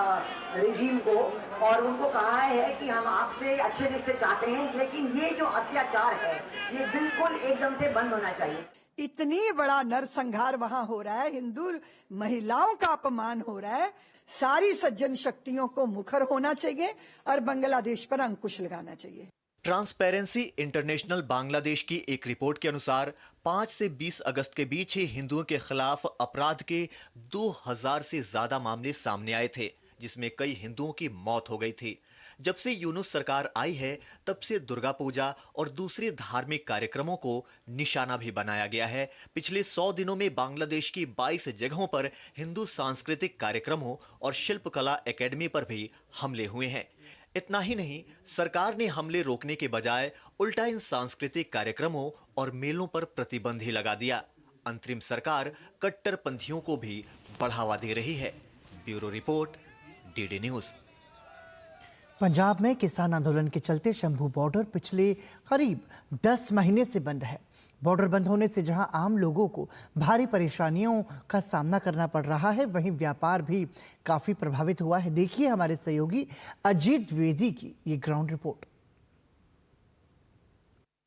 Speaker 19: रेजिम को, और उनको कहा है कि हम आपसे अच्छे दिल से चाहते हैं, लेकिन ये जो अत्याचार है ये बिल्कुल एकदम से बंद होना चाहिए।
Speaker 20: इतनी बड़ा नरसंहार वहाँ हो रहा है, हिंदू महिलाओं का अपमान हो रहा है। सारी सज्जन शक्तियों को मुखर होना चाहिए और बांग्लादेश पर अंकुश लगाना चाहिए।
Speaker 15: ट्रांसपेरेंसी इंटरनेशनल बांग्लादेश की एक रिपोर्ट के अनुसार 5 से 20 अगस्त के बीच ही हिंदुओं के खिलाफ अपराध के 2000 से ज्यादा मामले सामने आए थे, जिसमें कई हिंदुओं की मौत हो गई थी। जब से यूनुस सरकार आई है, तब से दुर्गा पूजा और दूसरे धार्मिक कार्यक्रमों को निशाना भी बनाया गया है। पिछले 100 दिनों में बांग्लादेश की 22 जगहों पर हिंदू सांस्कृतिक कार्यक्रमों और शिल्पकला एकेडमी पर भी हमले हुए हैं। इतना ही नहीं, सरकार ने हमले रोकने के बजाय उल्टा इन सांस्कृतिक कार्यक्रमों और मेलों पर प्रतिबंध ही लगा दिया। अंतरिम सरकार कट्टरपंथियों को भी बढ़ावा दे रही है। Bureau report, DD news.
Speaker 1: Punjab में किसान आंदोलन के चलते शंभू बॉर्डर पिछले करीब 10 महीने से बंद है। बॉर्डर बंद होने से जहां आम लोगों को भारी परेशानियों का सामना करना पड़ रहा है, वहीं व्यापार भी काफी प्रभावित हुआ है। देखिए हमारे सहयोगी अजीत द्विवेदी की ये ग्राउंड रिपोर्ट।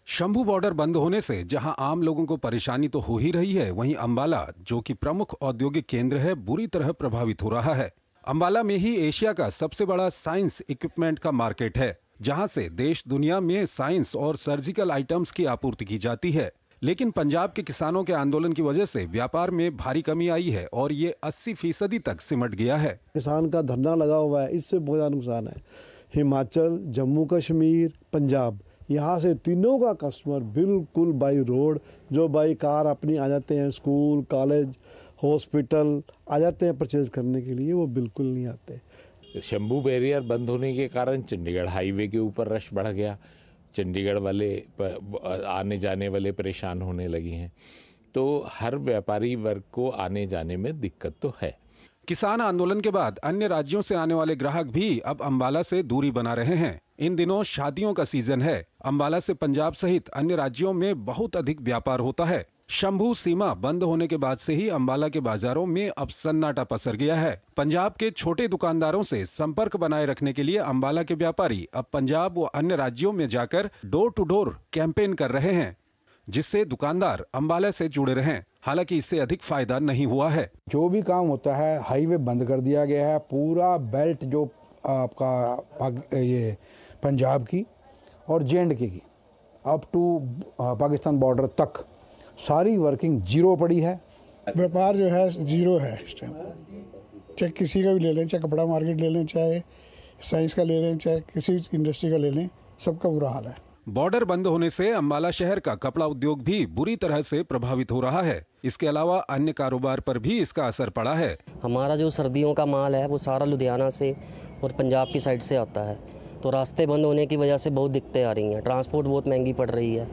Speaker 21: शंभू बॉर्डर बंद होने से जहां आम लोगों को परेशानी तो हो ही रही है, वहीं अंबाला, जो कि प्रमुख औद्योगिक केंद्र है, बुरी तरह प्रभावित हो रहा है। अंबाला में ही एशिया का सबसे बड़ा साइंस इक्विपमेंट का मार्केट है, जहां से देश दुनिया में साइंस और सर्जिकल आइटम्स की आपूर्ति की जाती है। लेकिन पंजाब के किसानों के आंदोलन की वजह से व्यापार में भारी कमी आई है और ये 80% तक सिमट गया है।
Speaker 22: किसान का धरना लगा हुआ है, इससे बहुत ज्यादा नुकसान है। हिमाचल, जम्मू कश्मीर, पंजाब, यहाँ से तीनों का कस्टमर बिल्कुल बाई रोड, जो बाई कार अपनी आ जाते हैं, स्कूल, कॉलेज, हॉस्पिटल आ जाते हैं परचेज करने के लिए, वो बिल्कुल नहीं आते।
Speaker 23: शंभू बैरियर बंद होने के कारण चंडीगढ़ हाईवे के ऊपर रश बढ़ गया। चंडीगढ़ वाले आने जाने वाले परेशान होने लगे हैं, तो हर व्यापारी वर्ग को आने जाने में दिक्कत तो है।
Speaker 21: किसान आंदोलन के बाद अन्य राज्यों से आने वाले ग्राहक भी अब अंबाला से दूरी बना रहे हैं। इन दिनों शादियों का सीजन है। अंबाला से पंजाब सहित अन्य राज्यों में बहुत अधिक व्यापार होता है। शंभू सीमा बंद होने के बाद से ही अंबाला के बाजारों में अब सन्नाटा पसर गया है। पंजाब के छोटे दुकानदारों से संपर्क बनाए रखने के लिए अंबाला के व्यापारी अब पंजाब व अन्य राज्यों में जाकर डोर टू डोर कैंपेन कर रहे हैं। जिससे दुकानदार अंबाला से जुड़े रहें। हालांकि इससे अधिक फायदा नहीं हुआ है।
Speaker 3: जो भी काम होता है हाईवे बंद कर दिया गया है, पूरा बेल्ट जो आपका ये पंजाब की और J&K की अप टू पाकिस्तान बॉर्डर तक सारी वर्किंग जीरो पड़ी है।
Speaker 4: व्यापार जो है जीरो है इस टाइम। चाहे किसी का भी ले लें, चाहे कपड़ा मार्केट ले लें, चाहे साइंस का ले लें, चाहे किसी इंडस्ट्री का ले लें, सबका बुरा हाल है।
Speaker 21: बॉर्डर बंद होने से अंबाला शहर का कपड़ा उद्योग भी बुरी तरह से प्रभावित हो रहा है। इसके अलावा अन्य कारोबार पर भी इसका असर पड़ा है।
Speaker 6: हमारा जो सर्दियों का माल है वो सारा लुधियाना से और पंजाब की साइड से आता है, तो रास्ते बंद होने की वजह से बहुत दिक्कतें आ रही हैं। ट्रांसपोर्ट बहुत महंगी पड़ रही है,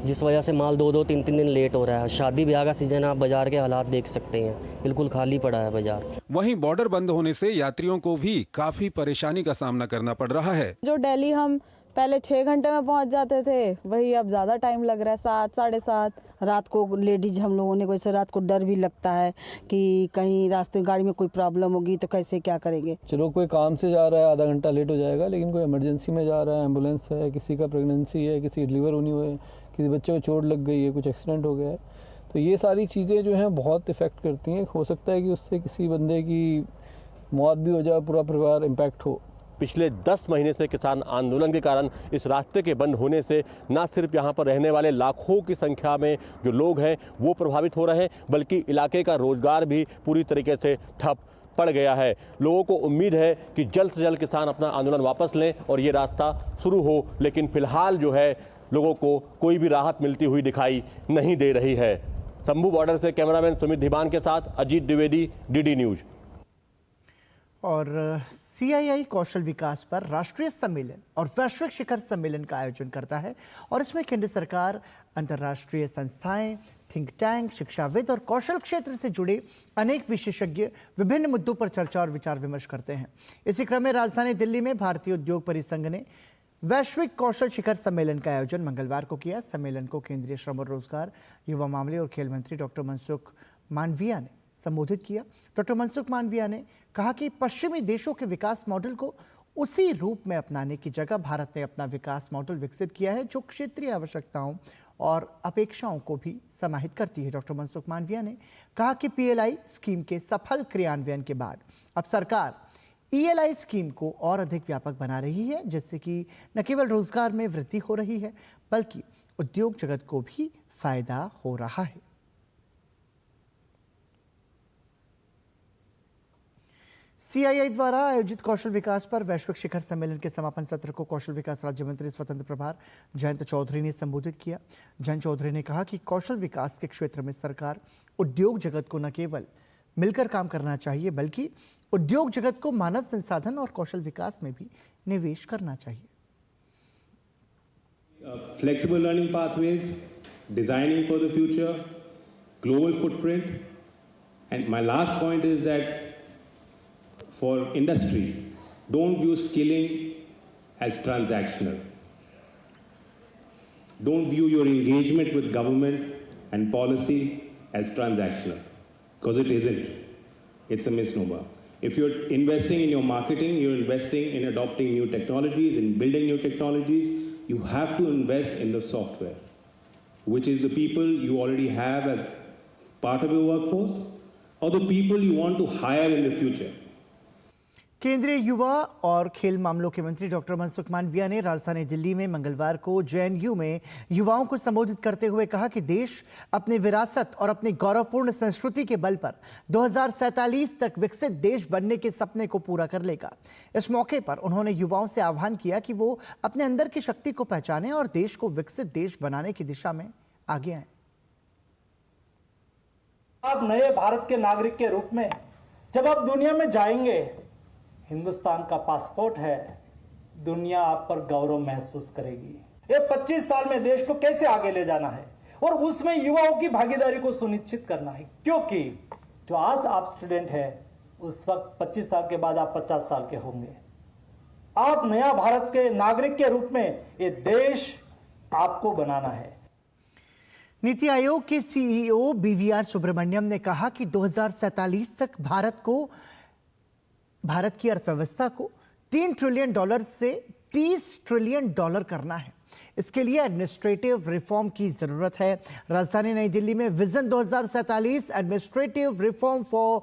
Speaker 6: जिस वजह से माल 2-2, 3-3 दिन लेट हो रहा है। शादी ब्याह का सीजन, आप बाजार के हालात देख सकते हैं, बिल्कुल खाली पड़ा है बाजार।
Speaker 21: वहीं बॉर्डर बंद होने से यात्रियों को भी काफी परेशानी का सामना करना पड़ रहा है।
Speaker 24: जो दिल्ली हम पहले 6 घंटे में पहुंच जाते थे, वही अब ज़्यादा टाइम लग रहा है, 7, 7:30। रात को लेडीज हम लोगों ने वैसे रात को डर भी लगता है कि कहीं रास्ते गाड़ी में कोई प्रॉब्लम होगी तो कैसे क्या करेंगे।
Speaker 25: चलो कोई काम से जा रहा है, आधा घंटा लेट हो जाएगा, लेकिन कोई इमरजेंसी में जा रहा है, एम्बुलेंस है, किसी का प्रेगनेंसी है, किसी की डिलीवर होनी हुई है, किसी बच्चे को चोट लग गई है, कुछ एक्सीडेंट हो गया है, तो ये सारी चीज़ें जो हैं बहुत इफ़ेक्ट करती हैं। हो सकता है कि उससे किसी बंदे की मौत भी हो जाए, पूरा परिवार इम्पैक्ट हो।
Speaker 26: पिछले 10 महीने से किसान आंदोलन के कारण इस रास्ते के बंद होने से न सिर्फ यहाँ पर रहने वाले लाखों की संख्या में जो लोग हैं वो प्रभावित हो रहे हैं, बल्कि इलाके का रोजगार भी पूरी तरीके से ठप पड़ गया है। लोगों को उम्मीद है कि जल्द से जल्द किसान अपना आंदोलन वापस लें और ये रास्ता शुरू हो, लेकिन फिलहाल जो है लोगों को कोई भी राहत मिलती हुई दिखाई नहीं दे रही है। शंभू बॉर्डर से कैमरामैन सुमित धीमान के साथ अजीत द्विवेदी, DD न्यूज।
Speaker 1: और CII कौशल विकास पर राष्ट्रीय सम्मेलन और वैश्विक शिखर सम्मेलन का आयोजन करता है और इसमें केंद्र सरकार, अंतर्राष्ट्रीय संस्थाएं, थिंक टैंक, शिक्षाविद और कौशल क्षेत्र से जुड़े अनेक विशेषज्ञ विभिन्न मुद्दों पर चर्चा और विचार विमर्श करते हैं। इसी क्रम में राजधानी दिल्ली में भारतीय उद्योग परिसंघ ने वैश्विक कौशल शिखर सम्मेलन का आयोजन मंगलवार को किया। सम्मेलन को केंद्रीय श्रम और रोजगार, युवा मामले और खेल मंत्री डॉक्टर मनसुख मांडविया ने संबोधित किया। डॉक्टर मनसुख मांडविया ने कहा कि पश्चिमी देशों के विकास मॉडल को उसी रूप में अपनाने की जगह भारत ने अपना विकास मॉडल विकसित किया है जो क्षेत्रीय आवश्यकताओं और अपेक्षाओं को भी समाहित करती है। डॉक्टर मनसुख मांडविया ने कहा कि PLI स्कीम के सफल क्रियान्वयन के बाद अब सरकार ELI स्कीम को और अधिक व्यापक बना रही है, जिससे कि न केवल रोजगार में वृद्धि हो रही है बल्कि उद्योग जगत को भी फायदा हो रहा है। CII द्वारा आयोजित कौशल विकास पर वैश्विक शिखर सम्मेलन के समापन सत्र को कौशल विकास राज्य मंत्री स्वतंत्र प्रभार जयंत चौधरी ने संबोधित किया। जयंत चौधरी ने कहा कि कौशल विकास के क्षेत्र में सरकार उद्योग जगत को न केवल मिलकर काम करना चाहिए बल्कि उद्योग जगत को मानव संसाधन और कौशल विकास में भी निवेश करना चाहिए।
Speaker 27: Flexible learning pathways, designing for the future, global footprint, and my last point is that for industry, don't view skilling as transactional. Don't view your engagement with government and policy as transactional, because it isn't. It's a misnomer. If you're investing in your marketing, you're investing in adopting new technologies, in building new technologies, you have to invest in the software, which is the people you already have as part of your workforce, or the people you want to hire in the future.
Speaker 1: केंद्रीय युवा और खेल मामलों के मंत्री doctor Mansukh Mandaviya ने राजधानी दिल्ली में मंगलवार को JNU में युवाओं को संबोधित करते हुए कहा कि देश अपनी विरासत और अपनी गौरवपूर्ण संस्कृति के बल पर 2047 तक विकसित देश बनने के सपने को पूरा कर लेगा। इस मौके पर उन्होंने युवाओं से आह्वान किया कि वो अपने अंदर की शक्ति को पहचानें और देश को विकसित देश बनाने की दिशा में आगे आए।
Speaker 28: आप नए भारत के नागरिक के रूप में जब आप दुनिया में जाएंगे, हिंदुस्तान का पासपोर्ट है, दुनिया आप पर गौरव महसूस करेगी। ये 25 साल में देश को कैसे आगे ले जाना है और उसमें युवाओं की भागीदारी को सुनिश्चित करना है, क्योंकि जो आज आप स्टूडेंट हैं उस वक्त 25 साल के बाद आप 50 साल के होंगे। आप नया भारत के नागरिक के रूप में ये देश आपको बनाना है।
Speaker 1: नीति आयोग के CEO BVR सुब्रमण्यम ने कहा कि 2047 तक भारत की अर्थव्यवस्था को $3 ट्रिलियन से $30 ट्रिलियन करना है। इसके लिए एडमिनिस्ट्रेटिव रिफॉर्म की जरूरत है। राजधानी नई दिल्ली में विजन 2047 एडमिनिस्ट्रेटिव रिफॉर्म फॉर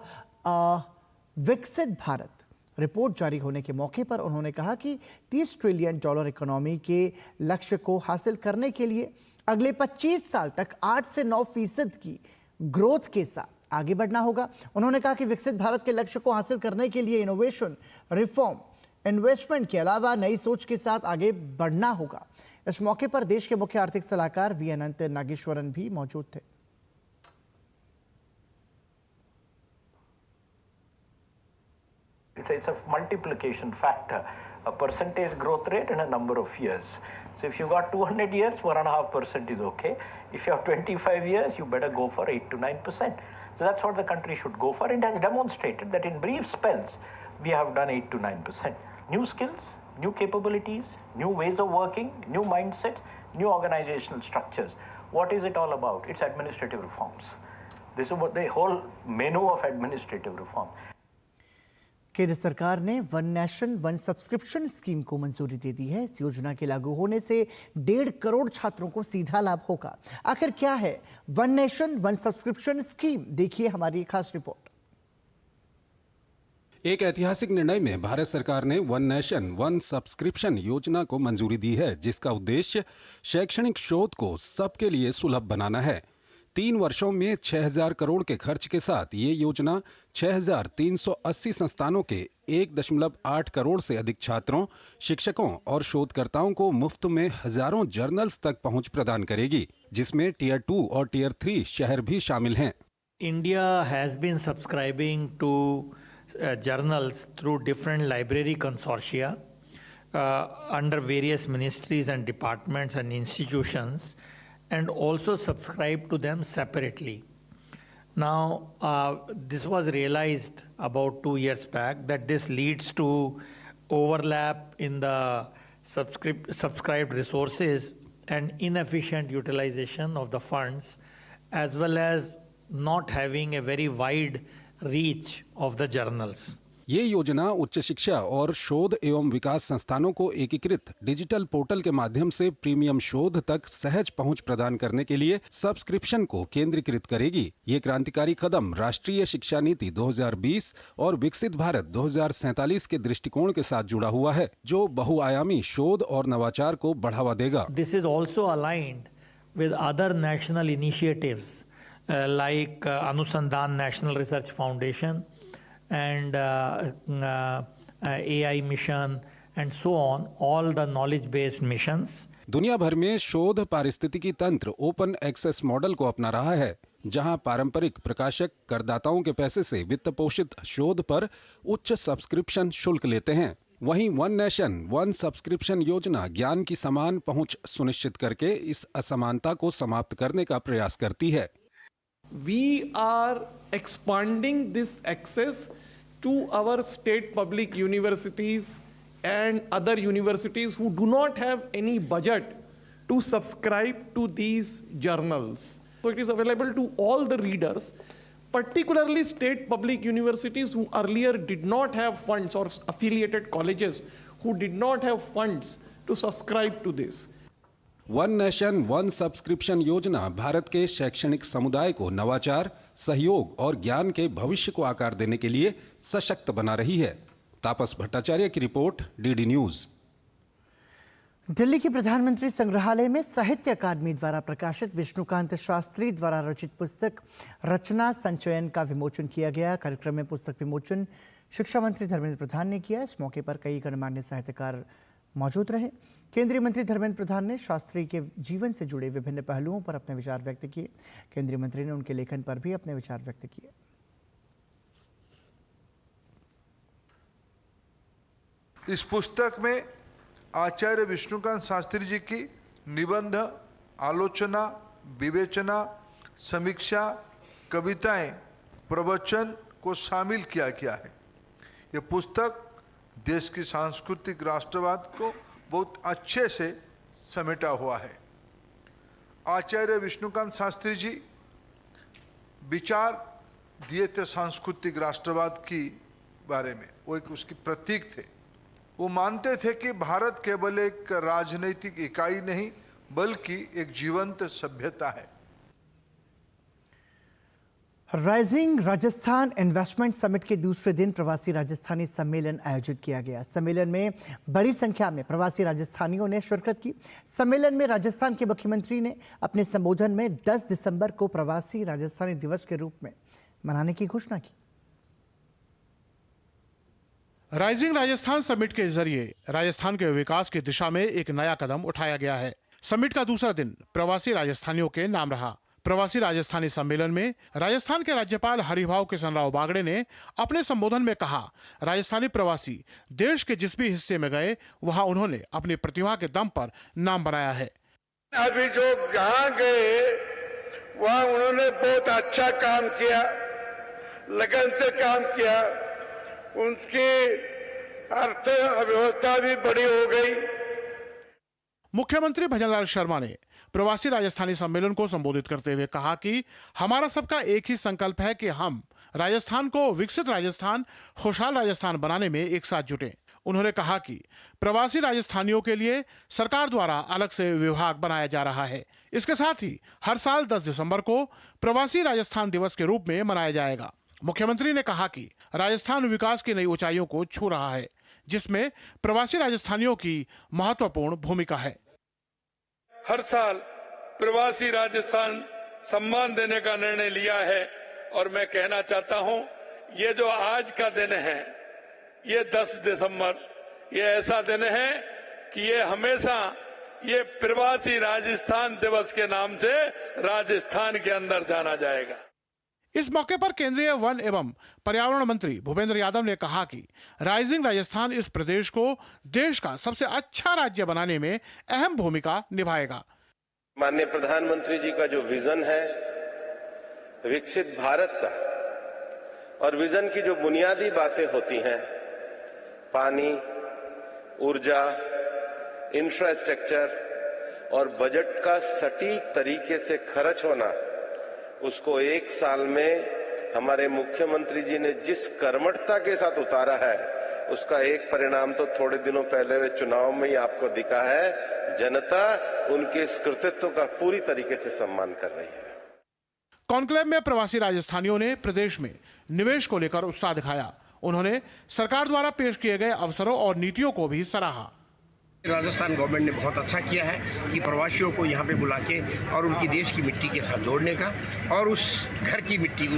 Speaker 1: विकसित भारत रिपोर्ट जारी होने के मौके पर उन्होंने कहा कि $30 ट्रिलियन इकोनॉमी के लक्ष्य को हासिल करने के लिए अगले 25 साल तक 8 से 9% की ग्रोथ के साथ आगे बढ़ना होगा। उन्होंने कहा कि विकसित भारत के लक्ष्य को हासिल करने के लिए इनोवेशन, रिफॉर्म, इन्वेस्टमेंट के अलावा नई सोच के साथ आगे बढ़ना होगा। इस मौके पर देश के मुख्य आर्थिक सलाहकार वी अनंत नागेश्वरन भी मौजूद थे।
Speaker 2: It's a multiplication factor, a percentage growth rate and a number of years. So if you got 200 years, 1.5% is okay. If you have 25 years, you better go for 8 to 9%. So that's what the country should go for, and has demonstrated that in brief spells, we have done 8 to 9%. New skills, new capabilities, new ways of working, new mindsets, new organizational structures. What is it all about? It's administrative reforms. This is what the whole menu of administrative reform.
Speaker 1: केंद्र सरकार ने one nation one subscription scheme को मंजूरी दे दी है। इस योजना के लागू होने से 1.5 करोड़ छात्रों को सीधा लाभ होगा। आखिर क्या है one nation one subscription scheme, देखिए हमारी खास रिपोर्ट।
Speaker 21: एक ऐतिहासिक निर्णय में भारत सरकार ने वन नेशन वन सब्सक्रिप्शन योजना को मंजूरी दी है, जिसका उद्देश्य शैक्षणिक शोध को सबके लिए सुलभ बनाना है। 3 वर्षों में 6,000 करोड़ के खर्च के साथ ये योजना 6,380 संस्थानों के 1.8 करोड़ से अधिक छात्रों, शिक्षकों और शोधकर्ताओं को मुफ्त में हजारों जर्नल्स तक पहुंच प्रदान करेगी, जिसमें टियर 2 और टियर 3 शहर भी शामिल हैं।
Speaker 28: India has been subscribing to journals through different library consortia under various ministries and departments and institutions, and also subscribe to them separately. Now, this was realized about 2 years back that this leads to overlap in the subscribed resources and inefficient utilization of the funds, as well as not having a very wide reach of the journals.
Speaker 21: ये योजना उच्च शिक्षा और शोध एवं विकास संस्थानों को एकीकृत डिजिटल पोर्टल के माध्यम से प्रीमियम शोध तक सहज पहुंच प्रदान करने के लिए सब्सक्रिप्शन को केंद्रीकृत करेगी। ये क्रांतिकारी कदम राष्ट्रीय शिक्षा नीति 2020 और विकसित भारत 2047 के दृष्टिकोण के साथ जुड़ा हुआ है, जो बहुआयामी शोध और नवाचार को बढ़ावा देगा।
Speaker 28: This is also aligned with other national initiatives like Anusandhan National Research Foundation and AI mission and so on, all the knowledge-based missions.
Speaker 21: दुनिया भर में शोध पारिस्थितिकी तंत्र ओपन एक्सेस मॉडल को अपना रहा है, जहां पारंपरिक प्रकाशक करदाताओं के पैसे से वित्त पोषित शोध पर उच्च सब्सक्रिप्शन शुल्क लेते हैं। वहीं वन नेशन वन सब्सक्रिप्शन योजना ज्ञान की समान पहुंच सुनिश्चित करके इस असमानता को समाप्त करने का प्रयास करती है।
Speaker 5: We are expanding this access to our state public universities and other universities who do not have any budget to subscribe to these journals. So it is available to all the readers, particularly state public universities who earlier did not have funds, or affiliated colleges who did not have funds to subscribe to this.
Speaker 21: One nation one subscription योजना भारत के शैक्षणिक समुदाय को नवाचार, सहयोग और ज्ञान के भविष्य को आकार देने के लिए सशक्त बना रही है। तापस भट्टाचार्य की रिपोर्ट, डीडी न्यूज।
Speaker 1: दिल्ली के प्रधानमंत्री संग्रहालय में साहित्य अकादमी द्वारा प्रकाशित विष्णुकांत शास्त्री द्वारा रचित पुस्तक रचना संचयन का विमोचन किया गया। कार्यक्रम में पुस्तक विमोचन शिक्षा मंत्री धर्मेंद्र प्रधान ने किया। इस मौके पर कई गणमान्य साहित्यकार मौजूद रहे। केंद्रीय मंत्री धर्मेंद्र प्रधान ने शास्त्री के जीवन से जुड़े विभिन्न पहलुओं पर अपने विचार व्यक्त किए। केंद्रीय मंत्री ने उनके लेखन पर भी अपने विचार व्यक्त किए।
Speaker 7: इस पुस्तक में आचार्य विष्णुकांत शास्त्री जी की निबंध, आलोचना, विवेचना, समीक्षा, कविताएं, प्रवचन को शामिल किया गया है। यह पुस्तक देश की सांस्कृतिक राष्ट्रवाद को बहुत अच्छे से समेटा हुआ है। आचार्य विष्णुकांत शास्त्री जी विचार दिए थे सांस्कृतिक राष्ट्रवाद की बारे में, वो एक उसकी प्रतीक थे। वो मानते थे कि भारत केवल एक राजनीतिक इकाई नहीं बल्कि एक जीवंत सभ्यता है।
Speaker 1: राइजिंग राजस्थान इन्वेस्टमेंट समिट के दूसरे दिन प्रवासी राजस्थानी सम्मेलन आयोजित किया गया। सम्मेलन में बड़ी संख्या में प्रवासी राजस्थानियों ने शिरकत की। सम्मेलन में राजस्थान के मुख्यमंत्री ने अपने संबोधन में 10 दिसंबर को प्रवासी राजस्थानी दिवस के रूप में मनाने की घोषणा की।
Speaker 8: राइजिंग राजस्थान समिट के जरिए राजस्थान के विकास की दिशा में एक नया कदम उठाया गया है। समिट का दूसरा दिन प्रवासी राजस्थानियों के नाम रहा। प्रवासी राजस्थानी सम्मेलन में राजस्थान के राज्यपाल हरिभाऊ किशन राव बागड़े ने अपने संबोधन में कहा, राजस्थानी प्रवासी देश के जिस भी हिस्से में गए वहां उन्होंने अपनी प्रतिभा के दम पर नाम बनाया है।
Speaker 9: अभी जो जहां गए वहां उन्होंने बहुत अच्छा काम किया, लगन से काम किया, उनकी अर्थव्यवस्था भी बड़ी हो गई।
Speaker 8: मुख्यमंत्री भजनलाल शर्मा ने प्रवासी राजस्थानी सम्मेलन को संबोधित करते हुए कहा कि हमारा सबका एक ही संकल्प है कि हम राजस्थान को विकसित राजस्थान, खुशहाल राजस्थान बनाने में एक साथ जुटें। उन्होंने कहा कि प्रवासी राजस्थानियों के लिए सरकार द्वारा अलग से विभाग बनाया जा रहा है। इसके साथ ही हर साल 10 दिसंबर को प्रवासी राजस्थान दिवस के रूप में मनाया जाएगा। मुख्यमंत्री ने कहा कि राजस्थान विकास की नई ऊंचाइयों को छू रहा है, जिसमें प्रवासी राजस्थानियों की महत्वपूर्ण भूमिका है।
Speaker 9: हर साल प्रवासी राजस्थान सम्मान देने का निर्णय लिया है और मैं कहना चाहता हूं, ये जो आज का दिन है, ये 10 दिसंबर, ये ऐसा दिन है कि ये हमेशा ये प्रवासी राजस्थान दिवस के नाम से राजस्थान के अंदर जाना जाएगा।
Speaker 8: इस मौके पर केंद्रीय वन एवं पर्यावरण मंत्री भूपेंद्र यादव ने कहा कि राइजिंग राजस्थान इस प्रदेश को देश का सबसे अच्छा राज्य बनाने में अहम भूमिका निभाएगा।
Speaker 27: माननीय प्रधानमंत्री जी का जो विजन है विकसित भारत का, और विजन की जो बुनियादी बातें होती हैं, पानी, ऊर्जा, इंफ्रास्ट्रक्चर और बजट का सटीक तरीके से खर्च होना, उसको एक साल में हमारे मुख्यमंत्री जी ने जिस कर्मठता के साथ उतारा है, उसका एक परिणाम तो थोड़े दिनों पहले वे चुनाव में ही आपको दिखा है। जनता उनके इस कृतित्व का पूरी तरीके से सम्मान कर रही है।
Speaker 8: कॉन्क्लेव में प्रवासी राजस्थानियों ने प्रदेश में निवेश को लेकर उत्साह दिखाया। उन्होंने सरकार द्वारा पेश किए गए अवसरों और नीतियों को भी सराहा।
Speaker 10: राजस्थान गवर्नमेंट ने बहुत अच्छा किया है कि प्रवासियों को यहाँ पे बुला के और उनकी देश की मिट्टी के साथ जोड़ने का, और उस घर की मिट्टी,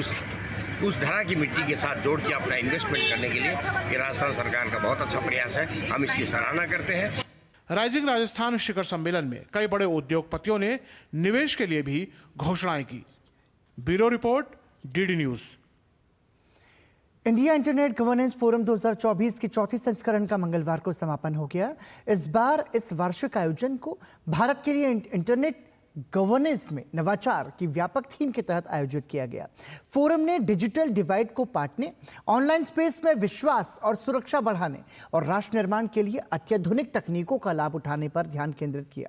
Speaker 10: उस धरा की मिट्टी के साथ जोड़ के अपना इन्वेस्टमेंट करने के लिए ये राजस्थान सरकार का बहुत अच्छा प्रयास है। हम इसकी सराहना करते हैं।
Speaker 8: राइजिंग राजस्थान शिखर सम्मेलन में कई बड़े उद्योगपतियों ने निवेश के लिए भी घोषणाएं की। Bureau report, DD news.
Speaker 1: India internet governance forum 2024 के चौथे संस्करण का मंगलवार को समापन हो गया। इस बार इस वार्षिक आयोजन को भारत के लिए इंटरनेट गवर्नेंस में नवाचार की व्यापक थीम के तहत आयोजित किया गया। फोरम ने डिजिटल डिवाइड को पाटने, ऑनलाइन स्पेस में विश्वास और सुरक्षा बढ़ाने और राष्ट्र निर्माण के लिए अत्याधुनिक तकनीकों का लाभ उठाने पर ध्यान केंद्रित किया।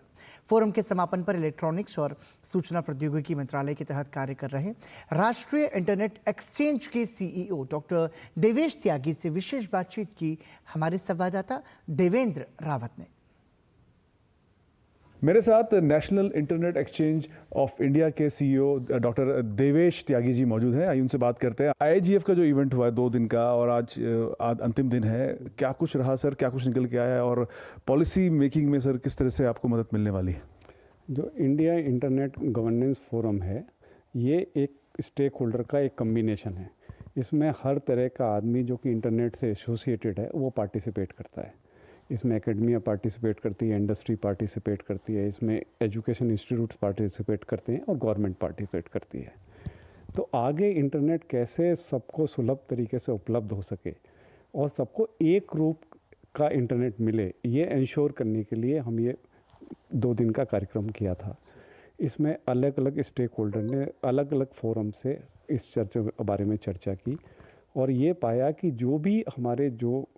Speaker 1: फोरम के समापन पर इलेक्ट्रॉनिक्स और सूचना प्रौद्योगिकी मंत्रालय के तहत कार्य कर रहे राष्ट्रीय इंटरनेट एक्सचेंज के सीईओ डॉक्टर देवेश त्यागी से विशेष बातचीत की हमारे संवाददाता देवेंद्र रावत ने।
Speaker 11: मेरे साथ national internet exchange of India के सीईओ डॉक्टर देवेश त्यागी जी मौजूद हैं। आइए उनसे बात करते हैं। आईजीएफ का जो इवेंट हुआ है 2 दिन का, और आज अंतिम दिन है, क्या कुछ रहा सर, क्या कुछ निकल के आया है, और पॉलिसी मेकिंग में सर किस तरह से आपको मदद मिलने वाली है?
Speaker 12: जो इंडिया इंटरनेट गवर्नेंस फोरम है, ये एक स्टेक होल्डर का एक कम्बिनेशन है। इसमें हर तरह का आदमी जो कि इंटरनेट से एसोसिएटेड है वो पार्टिसिपेट करता है। इसमें एकेडमिया पार्टिसिपेट करती है, इंडस्ट्री पार्टिसिपेट करती है, इसमें एजुकेशन इंस्टीट्यूट्स पार्टिसिपेट करते हैं और गवर्नमेंट पार्टिसिपेट करती है। तो आगे इंटरनेट कैसे सबको सुलभ तरीके से उपलब्ध हो सके और सबको एक रूप का इंटरनेट मिले, ये इंश्योर करने के लिए हम ये 2 दिन का कार्यक्रम किया था। इसमें अलग अलग स्टेक होल्डर ने अलग अलग फोरम से इस बारे में चर्चा की और ये पाया कि जो भी हमारे जो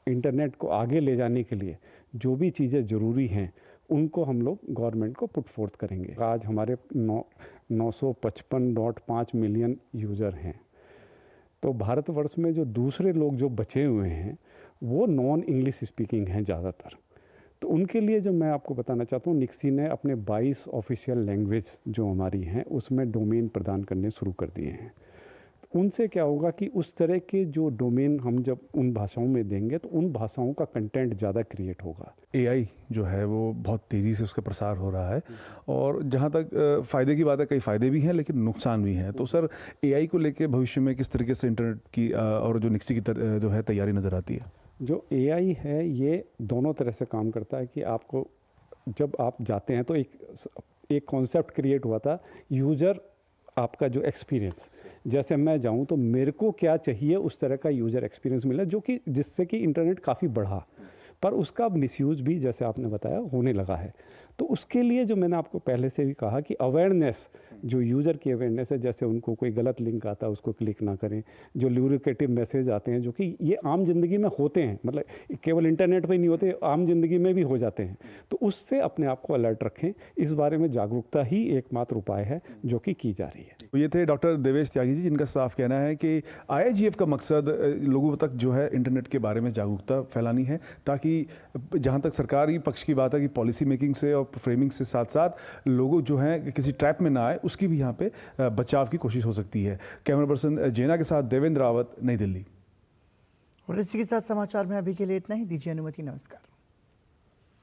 Speaker 12: इंटरनेट को आगे ले जाने के लिए जो भी चीज़ें ज़रूरी हैं उनको हम लोग गवर्नमेंट को पुट फोर्थ करेंगे। आज हमारे 955.5 मिलियन यूज़र हैं। तो भारतवर्ष में जो दूसरे लोग जो बचे हुए हैं वो नॉन इंग्लिश स्पीकिंग हैं ज़्यादातर। तो उनके लिए जो मैं आपको बताना चाहता हूँ, निक्सी ने अपने 22 ऑफिशियल लैंग्वेज जो हमारी हैं उसमें डोमेन प्रदान करने शुरू कर दिए हैं। उनसे क्या होगा कि उस तरह के जो डोमेन हम जब उन भाषाओं में देंगे तो उन भाषाओं का कंटेंट ज़्यादा क्रिएट होगा।
Speaker 11: AI जो है वो बहुत तेज़ी से उसका प्रसार हो रहा है और जहाँ तक फ़ायदे की बात है, कई फ़ायदे भी हैं लेकिन नुकसान भी हैं। तो सर AI को लेके भविष्य में किस तरीके से इंटरनेट की और जो निक्सी की जो है तैयारी नज़र आती है?
Speaker 12: जो AI है ये दोनों तरह से काम करता है कि आपको जब आप जाते हैं तो एक कॉन्सेप्ट क्रिएट हुआ था, यूज़र आपका जो एक्सपीरियंस, जैसे मैं जाऊं तो मेरे को क्या चाहिए उस तरह का यूज़र एक्सपीरियंस मिला, जो कि जिससे कि इंटरनेट काफ़ी बढ़ा, पर उसका मिसयूज़ भी जैसे आपने बताया होने लगा है। तो उसके लिए जो मैंने आपको पहले से भी कहा कि अवेयरनेस, जो यूज़र की अवेयरनेस है, जैसे उनको कोई गलत लिंक आता है उसको क्लिक ना करें, जो ल्यूरिकेटिव मैसेज आते हैं जो कि ये आम ज़िंदगी में होते हैं, मतलब केवल इंटरनेट पे ही नहीं होते, आम ज़िंदगी में भी हो जाते हैं, तो उससे अपने आप को अलर्ट रखें। इस बारे में जागरूकता ही एकमात्र उपाय है जो कि की जा रही है।
Speaker 11: तो ये थे डॉक्टर देवेश त्यागी जी, जिनका साफ कहना है कि IIGF का मकसद लोगों तक जो है इंटरनेट के बारे में जागरूकता फैलानी है, ताकि जहाँ तक सरकारी पक्ष की बात है कि पॉलिसी मेकिंग से और फ्रेमिंग से साथ साथ लोगों जो हैं किसी ट्रैप में ना आए, उसकी भी यहाँ पे बचाव की कोशिश हो सकती है। कैमरा पर्सन जेना के साथ देवेंद्र रावत, नई दिल्ली।
Speaker 1: और इसी के साथ समाचार में अभी के लिए इतना ही। दीजिए अनुमति, नमस्कार।